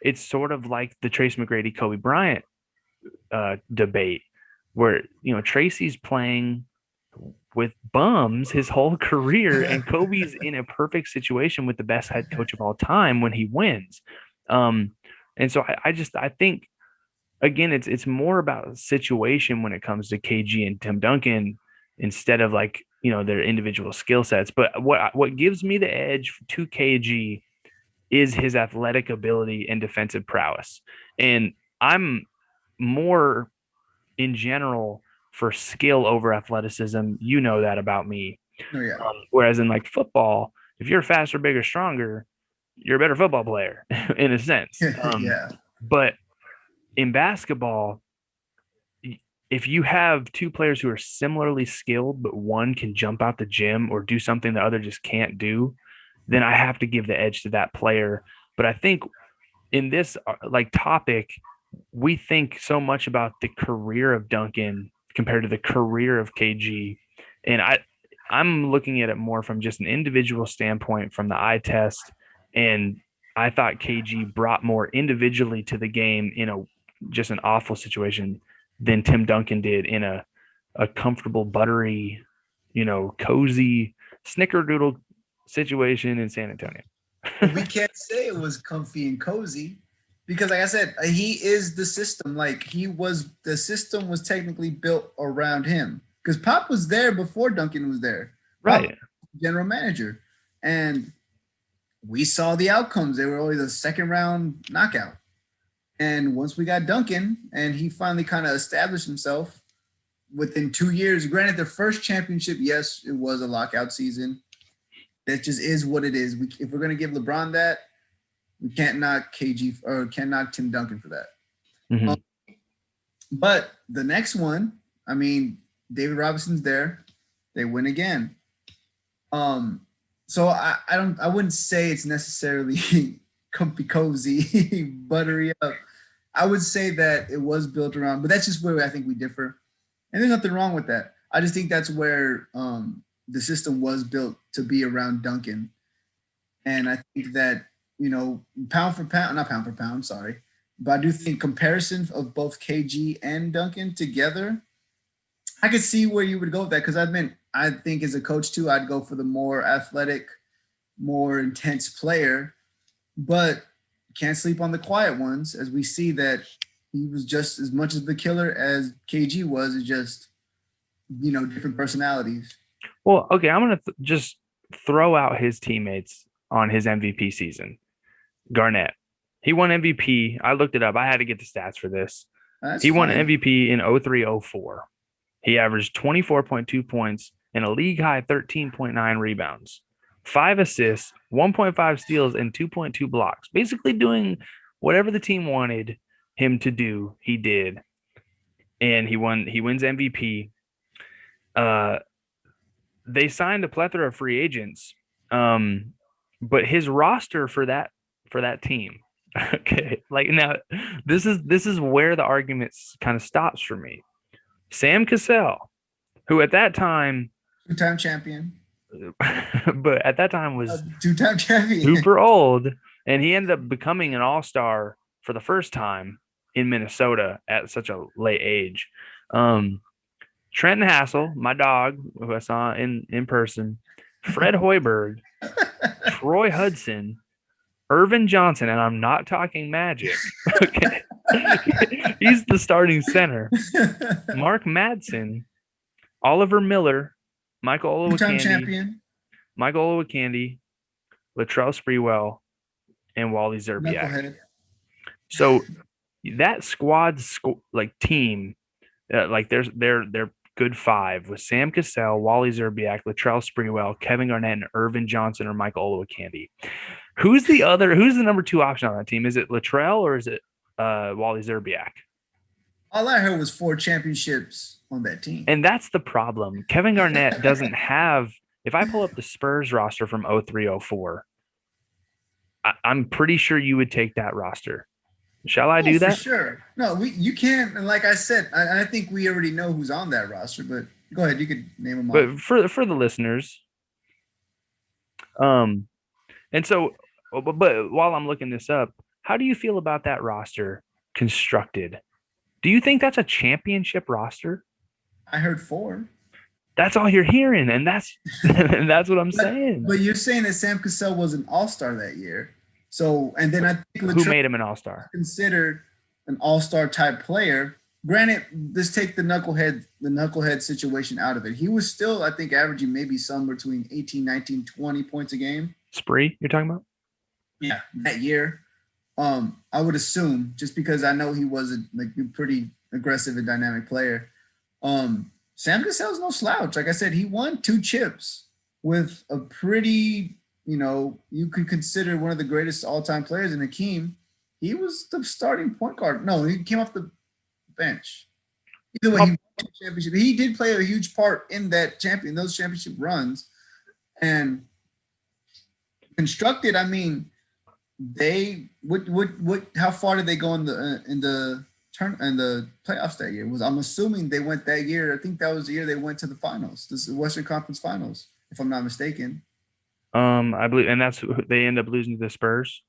it's sort of like the Trace McGrady, Kobe Bryant debate, where Tracy's playing with bums his whole career, and Kobe's in a perfect situation with the best head coach of all time when he wins. Um, and so I think again, it's more about situation when it comes to KG and Tim Duncan instead of like their individual skill sets. But what gives me the edge to KG is his athletic ability and defensive prowess, and I'm more in general for skill over athleticism. You know that about me. No, yeah. Whereas in like football, if you're faster, bigger, stronger, you're a better football player in a sense. Yeah. But in basketball, if you have two players who are similarly skilled, but one can jump out the gym or do something the other just can't do, then I have to give the edge to that player. But I think in this like topic, we think so much about the career of Duncan compared to the career of KG. And I'm looking at it more from just an individual standpoint from the eye test. And I thought KG brought more individually to the game in a just an awful situation than Tim Duncan did in a comfortable, buttery, cozy snickerdoodle situation in San Antonio. But we can't say it was comfy and cozy because, like I said, he is the system. Like the system was technically built around him because Pop was there before Duncan was there. Pop Right. was general manager, and we saw the outcomes. They were always a second round knockout. And once we got Duncan, and he finally kind of established himself within 2 years. Granted, the first championship, yes, it was a lockout season. That just is what it is. If we're gonna give LeBron that, we can't knock KG or can't knock Tim Duncan for that. Mm-hmm. But the next one, I mean, David Robinson's there. They win again. So I wouldn't say it's necessarily comfy cozy, buttery up. I would say that it was built around, but that's just where I think we differ. And there's nothing wrong with that. I just think that's where the system was built to be around Duncan. And I think that, pound for pound, not pound for pound, sorry. But I do think comparison of both KG and Duncan together, I could see where you would go with that because I think as a coach too, I'd go for the more athletic, more intense player, but can't sleep on the quiet ones as we see that he was just as much of the killer as KG was. It's just, different personalities. Well, okay, I'm gonna just throw out his teammates on his MVP season. Garnett, he won MVP. I looked it up. I had to get the stats for this. That's He won fine. MVP in 03-04. He averaged 24.2 points and a league high 13.9 rebounds, 5 assists, 1.5 steals, and 2.2 blocks. Basically doing whatever the team wanted him to do, he did. And he wins MVP. Uh, they signed a plethora of free agents. But his roster for that team, Okay, like now, this is where the argument kind of stops for me. Sam Cassell, who at that time, Two-time champion. but at that time was Two-time champion. super old, and he ended up becoming an all-star for the first time in Minnesota at such a late age. Um, Trenton Hassel, my dog, who I saw in person, Fred Hoiberg, Troy Hudson, Irvin Johnson, and I'm not talking Magic. Okay. He's the starting center. Mark Madsen, Oliver Miller, Michael Two-time Olowokandi, champion. Michael Olowokandi, Latrell Sprewell, and Wally Zerbiak. Knucklehead. So that squad like team, like they're good five with Sam Cassell, Wally Zerbiak, Latrell Sprewell, Kevin Garnett, and Irvin Johnson or Michael Olowokandi. Who's the number two option on that team? Is it Latrell or is it Wally Zerbiak? All I heard was 4 championships on that team. And that's the problem. Kevin Garnett doesn't have, if I pull up the Spurs roster from 0304, I'm pretty sure you would take that roster. Shall I do that? For sure. No, you can't. And like I said, I think we already know who's on that roster, but go ahead. You could name them all. But for the listeners, and so, but while I'm looking this up, how do you feel about that roster constructed? Do you think that's a championship roster? I heard 4. That's all you're hearing, and that's what I'm saying. But you're saying that Sam Cassell was an all-star that year. So, and then I think who made him an all-star? Considered an all-star type player. Granted, let's take the knucklehead situation out of it. He was still, I think, averaging maybe somewhere between 18, 19, 20 points a game. Spree, you're talking about? Yeah, that year. I would assume, just because I know he was a pretty aggressive and dynamic player. Sam Cassell's no slouch. Like I said, he won 2 chips with a pretty, you could consider one of the greatest all-time players in Hakeem. He was the starting point guard. No, he came off the bench. Either way, he won the championship. He did play a huge part in those championship runs. And constructed, I mean, how far did they go in the playoffs that year? I'm assuming they went that year. I think that was the year they went to the finals, the Western Conference Finals, if I'm not mistaken. I believe, and that's they end up losing to the Spurs,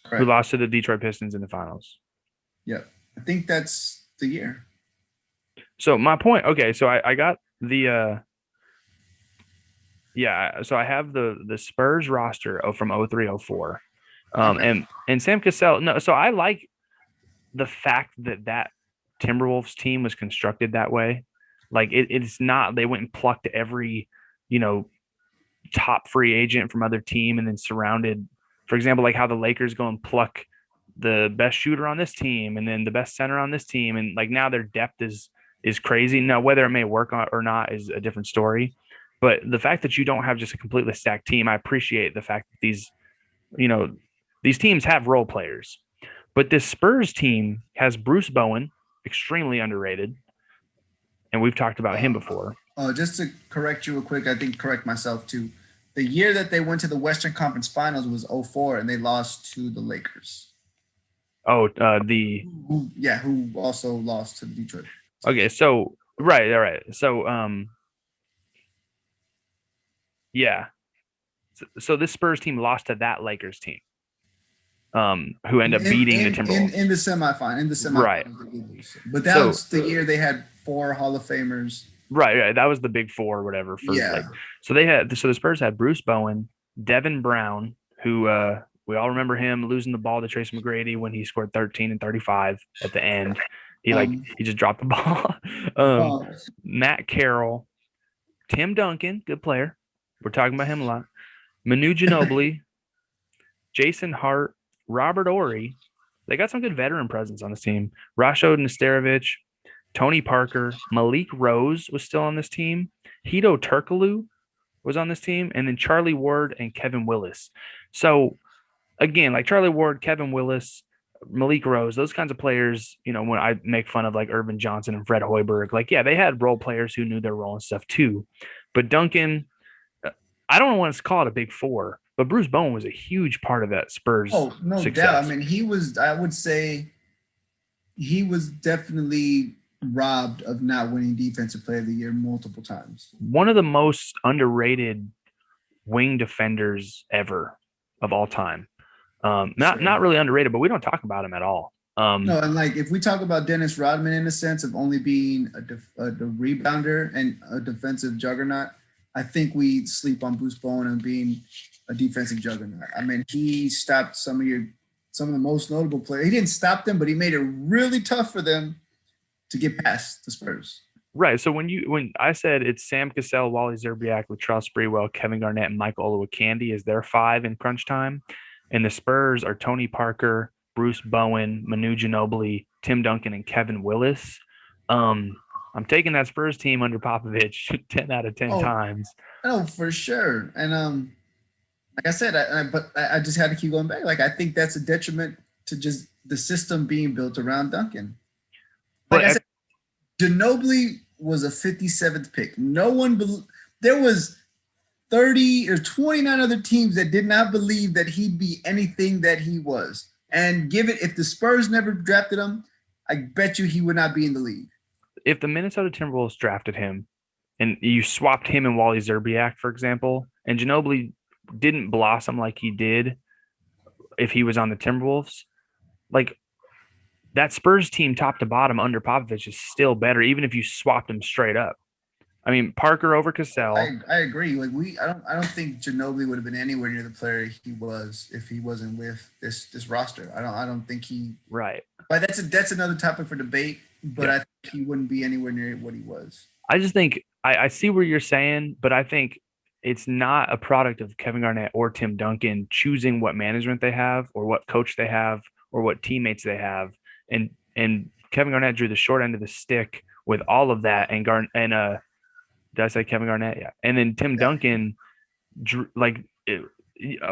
correct, who lost to the Detroit Pistons in the finals. Yep, I think that's the year. So my point, okay, so I got the so I have the Spurs roster from 0304. And Sam Cassell, no, so I like the fact that Timberwolves team was constructed that way. Like it's not, they went and plucked every, top free agent from other team and then surrounded, for example, like how the Lakers go and pluck the best shooter on this team and then the best center on this team. And like now their depth is crazy. Now, whether it may work or not is a different story. But the fact that you don't have just a completely stacked team, I appreciate the fact that these teams have role players. But this Spurs team has Bruce Bowen, extremely underrated. And we've talked about him before. Just to correct you real quick, I think correct myself too. The year that they went to the Western Conference Finals was 04, and they lost to the Lakers. Oh, who also lost to the Detroit. Okay, so right. So yeah. So this Spurs team lost to that Lakers team. Who end up beating the Timberwolves in the semifinal. Right. But that was the year they had 4 Hall of Famers. Right. That was the big 4 or whatever. So the Spurs had Bruce Bowen, Devin Brown, who we all remember him losing the ball to Tracy McGrady when he scored 13 and 35 at the end. He just dropped the ball. Matt Carroll, Tim Duncan, good player. We're talking about him a lot. Manu Ginobili, Jason Hart, Robert Ory. They got some good veteran presence on this team. Rasho Nesterovich, Tony Parker, Malik Rose was still on this team. Hito Turkoglu was on this team, and then Charlie Ward and Kevin Willis. So again, like Charlie Ward, Kevin Willis, Malik Rose, those kinds of players, when I make fun of like Irvin Johnson and Fred Hoiberg, like, yeah, they had role players who knew their role and stuff too. But Duncan, I don't want to call it a big 4, but Bruce Bowen was a huge part of that Spurs Oh, no doubt. I success. mean, I would say he was definitely robbed of not winning Defensive Player of the Year multiple times. One of the most underrated wing defenders ever of all time. Not Sure. really underrated, but we don't talk about him at all. No, and like if we talk about Dennis Rodman in the sense of only being a rebounder and a defensive juggernaut, I think we sleep on Bruce Bowen and being a defensive juggernaut. I mean, he stopped some of the most notable players. He didn't stop them, but he made it really tough for them to get past the Spurs. Right. So when I said it's Sam Cassell, Wally Zerbiak, Latrell Sprewell, Kevin Garnett, and Michael Olowokandi is their five in crunch time, and the Spurs are Tony Parker, Bruce Bowen, Manu Ginobili, Tim Duncan, and Kevin Willis. Um, I'm taking that Spurs team under Popovich 10 out of 10 Oh, times. no, for sure. And like I said, I just had to keep going back. Like I think that's a detriment to just the system being built around Duncan. Like But I said, Ginobili was a 57th pick. No one there was 30 or 29 other teams that did not believe that he'd be anything that he was. And given if the Spurs never drafted him, I bet you he would not be in the league. if the Minnesota Timberwolves drafted him and you swapped him and Wally Zerbiak, for example, and Ginobili didn't blossom like he did if he was on the Timberwolves, like that Spurs team top to bottom under Popovich is still better, even if you swapped him straight up. I mean, Parker over Cassell. I agree. Like I don't think Ginobili would have been anywhere near the player he was if he wasn't with this roster. I don't think he. Right. But that's another topic for debate. But Yeah. I think he wouldn't be anywhere near what he was. I just think I see where you're saying, but I think it's not a product of Kevin Garnett or Tim Duncan choosing what management they have or what coach they have or what teammates they have. And Kevin Garnett drew the short end of the stick with all of that. Did I say Kevin Garnett? Yeah. And then Tim Yeah. Duncan drew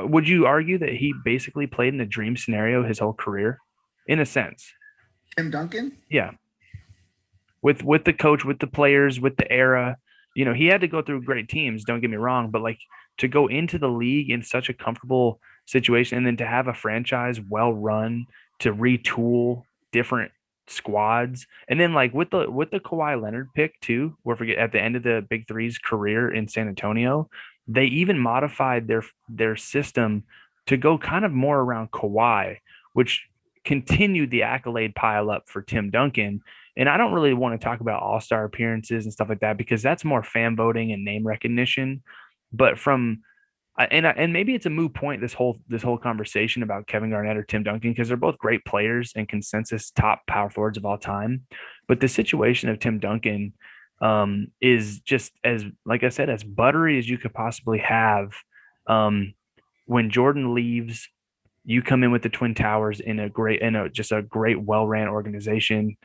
would you argue that he basically played in the dream scenario his whole career in a sense? Tim Duncan. Yeah. With the coach, with the players, with the era. He had to go through great teams, don't get me wrong, but like to go into the league in such a comfortable situation and then to have a franchise well run, to retool different squads. And then like with the Kawhi Leonard pick too, where forget at the end of the Big Three's career in San Antonio, they even modified their system to go kind of more around Kawhi, which continued the accolade pile up for Tim Duncan. And I don't really want to talk about all-star appearances and stuff like that because that's more fan voting and name recognition. But and maybe it's a moot point this whole conversation about Kevin Garnett or Tim Duncan because they're both great players and consensus top power forwards of all time. But the situation of Tim Duncan is just as, like I said, as buttery as you could possibly have. When Jordan leaves, you come in with the Twin Towers just a great well-ran organization.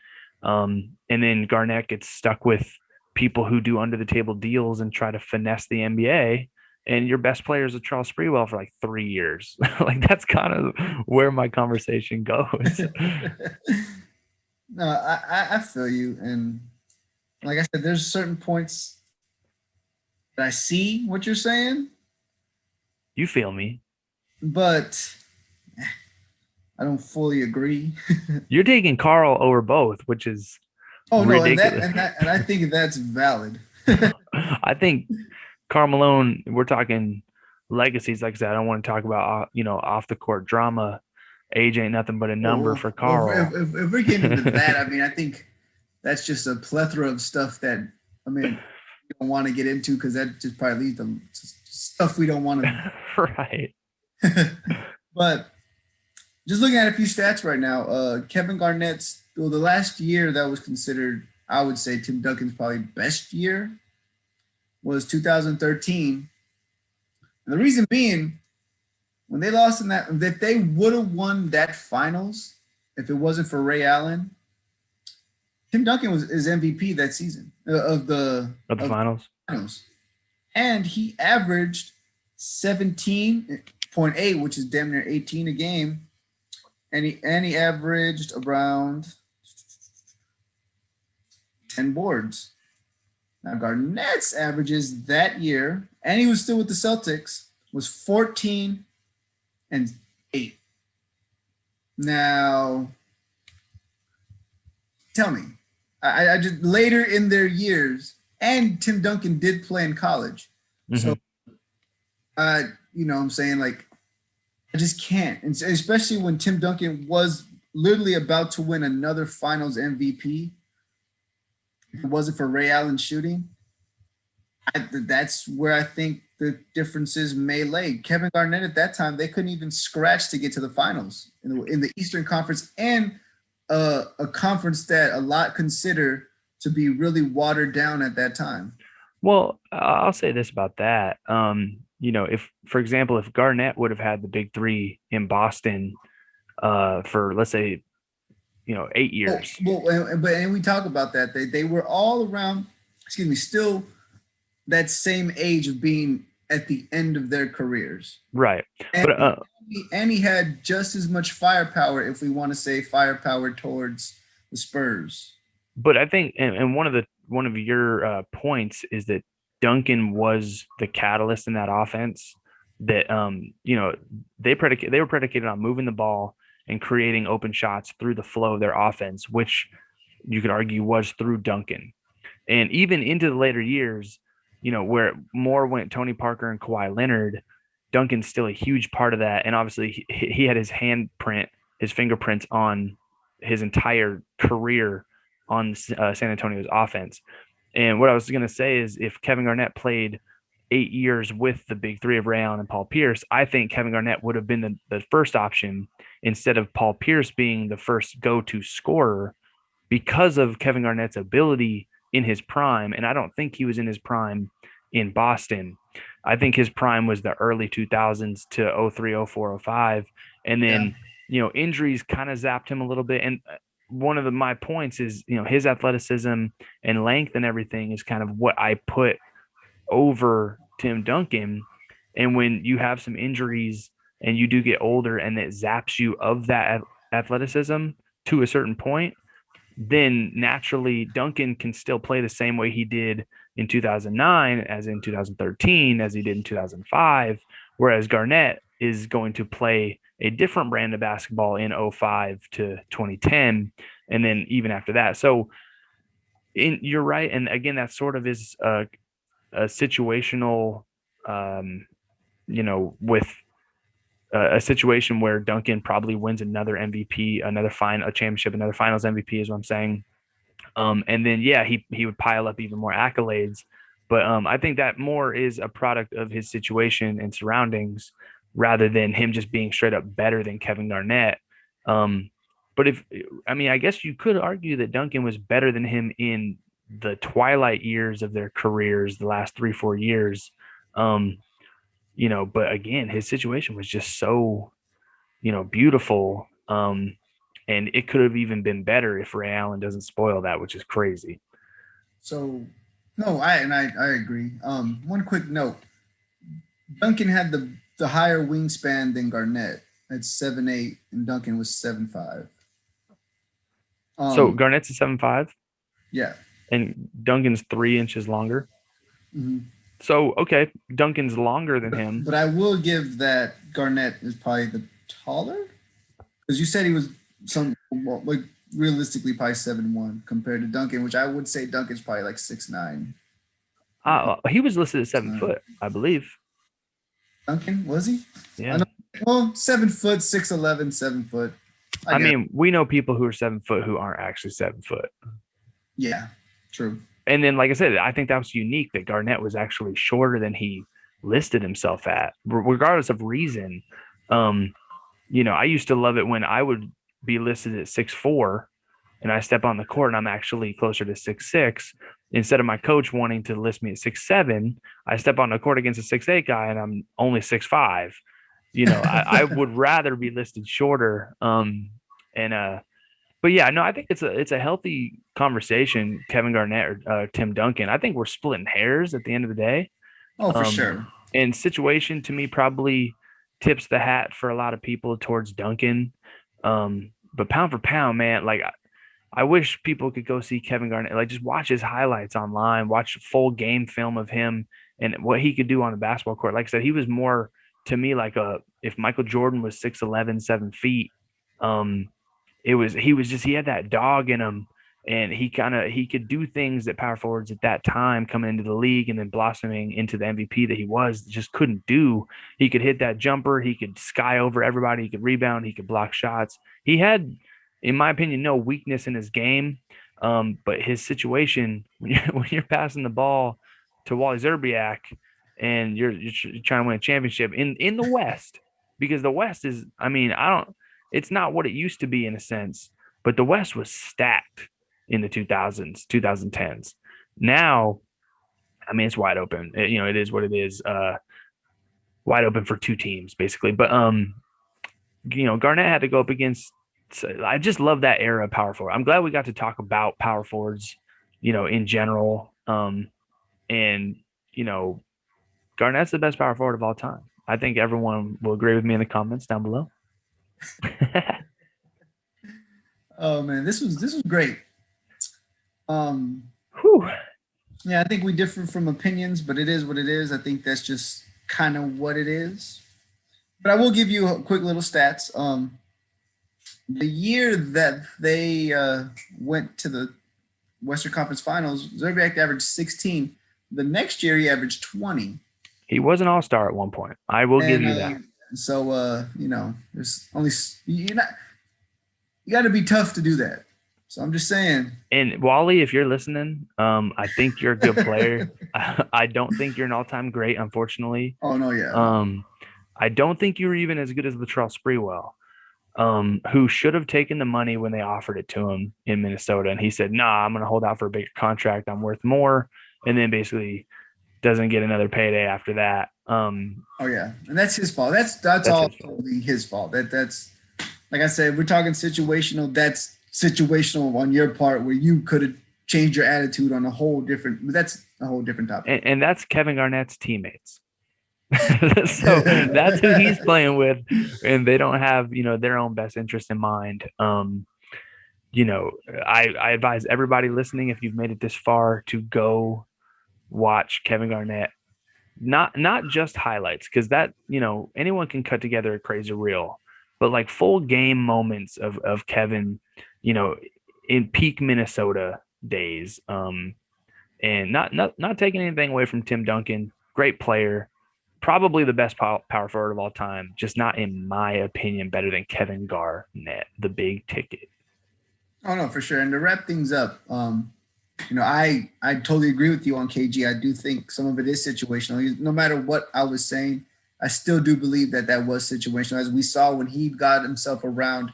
And then Garnett gets stuck with people who do under the table deals and try to finesse the NBA. And your best player is a Charles Sprewell for like 3 years. Like that's kind of where my conversation goes. No, I feel you, and like I said, there's certain points that I see what you're saying, You feel me? but I don't fully agree. You're taking Carl over both, which is Oh no, ridiculous. and I think that's valid. I think Karl Malone, we're talking legacies. Like I said, I don't want to talk about off the court drama. Age ain't nothing but a number for Carl. If we're getting into that, I mean, I think that's just a plethora of stuff that I mean we don't want to get into because that just probably leads to stuff we don't want to. Right. But just looking at a few stats right now, Kevin Garnett's the last year that was considered, I would say Tim Duncan's probably best year was 2013. And the reason being, when they lost in that, if they would have won that finals, if it wasn't for Ray Allen, Tim Duncan is MVP that season of the finals. And he averaged 17.8, which is damn near 18 a game. And he averaged around 10 boards. Now Garnett's averages that year, and he was still with the Celtics, was 14-8. Now, tell me, I just later in their years, and Tim Duncan did play in college. Mm-hmm. So, you know what I'm saying? Like, I just can't. And especially when Tim Duncan was literally about to win another finals MVP. If it wasn't for Ray Allen shooting, that's where I think the differences may lay. Kevin Garnett at that time, they couldn't even scratch to get to the finals in the Eastern Conference, and a conference that a lot consider to be really watered down at that time. Well, I'll say this about that. If, for example, if Garnett would have had the big three in Boston for, let's say, 8 years. But we talk about that. They were all around, excuse me, still that same age of being at the end of their careers. Right. And, But and he had just as much firepower, if we want to say firepower, towards the Spurs. But I think, and one of your points is that Duncan was the catalyst in that offense. That they were predicated on moving the ball and creating open shots through the flow of their offense, which you could argue was through Duncan. And even into the later years, where more went Tony Parker and Kawhi Leonard, Duncan's still a huge part of that. And obviously, he had his his fingerprints on his entire career on San Antonio's offense. And what I was going to say is, if Kevin Garnett played 8 years with the big three of Ray Allen and Paul Pierce, I think Kevin Garnett would have been the first option instead of Paul Pierce being the first go-to scorer, because of Kevin Garnett's ability in his prime. And I don't think he was in his prime in Boston. I think his prime was the early 2000s to 03, 04, 05. And then, injuries kind of zapped him a little bit. And one of my points is, his athleticism and length and everything is kind of what I put over Tim Duncan. And when you have some injuries and you do get older and it zaps you of that athleticism to a certain point, then naturally Duncan can still play the same way he did in 2009 as in 2013 as he did in 2005, whereas Garnett is going to play a different brand of basketball in 05 to 2010 and then even after that. So you're right, and again, that sort of is a situational with a situation where Duncan probably wins another MVP, a championship, another finals MVP is what I'm saying. And then, he would pile up even more accolades. But I think that more is a product of his situation and surroundings rather than him just being straight up better than Kevin Garnett. But I guess you could argue that Duncan was better than him in the twilight years of their careers, the last 3-4 years. But again, his situation was just so, beautiful. And it could have even been better if Ray Allen doesn't spoil that, which is crazy. So, no, I agree. One quick note: Duncan had the higher wingspan than Garnett at 7'8", and Duncan was 7'5". So Garnett's a 7'5", yeah, and Duncan's 3 inches longer. mm-hmm. So okay, Duncan's longer than him, but I will give that Garnett is probably the taller, because you said he was like realistically probably 7'1" compared to Duncan, which I would say Duncan's probably like 6'9". He was listed as 7 foot, I believe. Duncan, was he? Yeah. Well, 7 foot, 6'11", 7 foot. I mean, we know people who are 7 foot who aren't actually 7 foot. Yeah, true. And then, like I said, I think that was unique that Garnett was actually shorter than he listed himself at, regardless of reason. I used to love it when I would be listed at 6'4", and I step on the court and I'm actually closer to 6'6". Instead of my coach wanting to list me at 6'7", I step on the court against a 6'8" guy and I'm only 6'5". I would rather be listed shorter. But yeah, no, I think it's a healthy conversation, Kevin Garnett or Tim Duncan. I think we're splitting hairs at the end of the day. Oh, for sure. And situation to me probably tips the hat for a lot of people towards Duncan. But pound for pound, man, like I wish people could go see Kevin Garnett, like just watch his highlights online, watch full game film of him and what he could do on the basketball court. Like I said, he was more to me like a if Michael Jordan was 6'11", 7 feet. Um, he had that dog in him, and he could do things that power forwards at that time coming into the league and then blossoming into the MVP that he was just couldn't do. He could hit that jumper, he could sky over everybody, he could rebound, he could block shots. He had, in my opinion, no weakness in his game. But his situation when you're passing the ball to Wally Zerbiak and you're trying to win a championship in the West, because the West is, I mean, I don't, it's not what it used to be in a sense, but the West was stacked in the 2000s, 2010s. Now, I mean, it's wide open. It is what it is. Wide open for two teams basically. But Garnett had to go up against. So I just love that era of power forward. I'm glad we got to talk about power forwards, in general. And Garnett's the best power forward of all time. I think everyone will agree with me in the comments down below. Oh man, this was great. Um, Whew. yeah, I think we differ from opinions, but it is what it is. I think that's just kind of what it is. But I will give you a quick little stats. The year that they went to the Western Conference Finals, Zerbiak averaged 16. The next year, he averaged 20. He was an all-star at one point. I will give you that. So there's only you got to be tough to do that. So I'm just saying. And Wally, if you're listening, I think you're a good player. I don't think you're an all-time great, unfortunately. Oh no, yeah. I don't think you were even as good as Latrell Sprewell, who should have taken the money when they offered it to him in Minnesota, and he said, "Nah, I'm going to hold out for a bigger contract. I'm worth more," and then basically doesn't get another payday after that. Oh yeah, and that's his fault. That's all totally his fault. That's like I said, we're talking situational. That's situational on your part where you could have changed your attitude on a whole different. That's a whole different topic. And that's Kevin Garnett's teammates. So that's who he's playing with, and they don't have their own best interest in mind. I advise everybody listening, if you've made it this far, to go watch Kevin Garnett. Not just highlights, because that anyone can cut together a crazy reel, but like full game moments of Kevin, in peak Minnesota days. And not taking anything away from Tim Duncan, great player, probably the best power forward of all time, just not in my opinion better than Kevin Garnett, the big ticket. Oh no, for sure. And to wrap things up, I totally agree with you on KG. I do think some of it is situational. No matter what I was saying, I still do believe that was situational, as we saw when he got himself around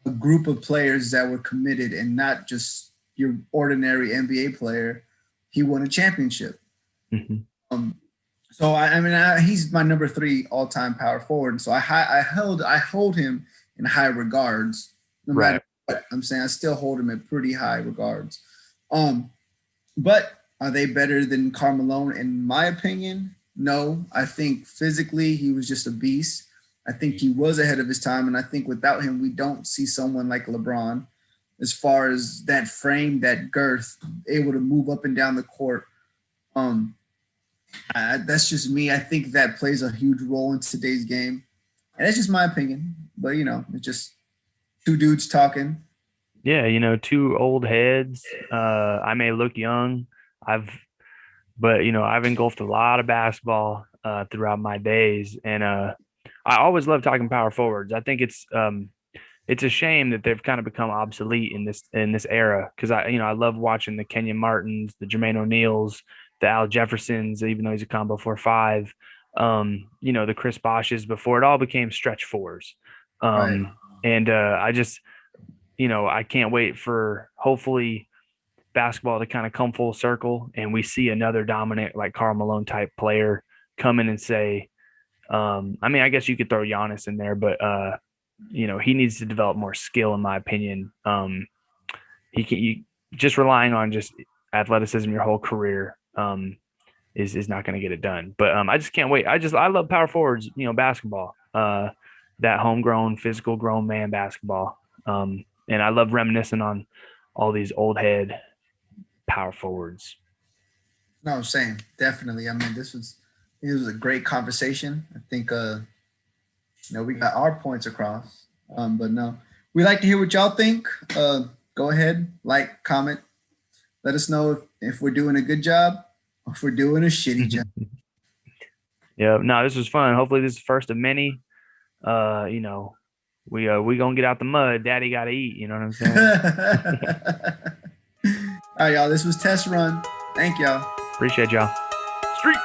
a group of players that were committed and not just your ordinary NBA player. He won a championship. Mm-hmm. So he's my number 3 all-time power forward. So I hold him in high regards. No matter what I'm saying, I still hold him at pretty high regards. But are they better than Karl Malone? In my opinion, no. I think physically he was just a beast. I think he was ahead of his time, and I think without him, we don't see someone like LeBron, as far as that frame, that girth, able to move up and down the court. That's just me. I think that plays a huge role in today's game, and that's just my opinion. But it's just two dudes talking. Yeah, two old heads. I may look young. But I've engulfed a lot of basketball throughout my days, and I always love talking power forwards. I think it's a shame that they've kind of become obsolete in this era, because I love watching the Kenyon Martins, the Jermaine O'Neals, the Al Jeffersons, even though he's a combo 4-5. The Chris Bosches before it all became stretch fours. Right. And I just I can't wait for hopefully basketball to kind of come full circle and we see another dominant like Karl Malone type player come in and say, I guess you could throw Giannis in there, but he needs to develop more skill, in my opinion. You just relying on just athleticism your whole career is not going to get it done. But I just can't wait. I love power forwards, basketball, that homegrown, physical grown man basketball. And I love reminiscing on all these old head power forwards. No, same, definitely. I mean, It was a great conversation. I think we got our points across. But no, we like to hear what y'all think. Go ahead, like, comment. Let us know if we're doing a good job or if we're doing a shitty job. Yeah, no, this was fun. Hopefully this is the first of many. We gonna get out the mud. Daddy gotta eat. You know what I'm saying? All right, y'all. This was Test Run. Thank y'all. Appreciate y'all. Street.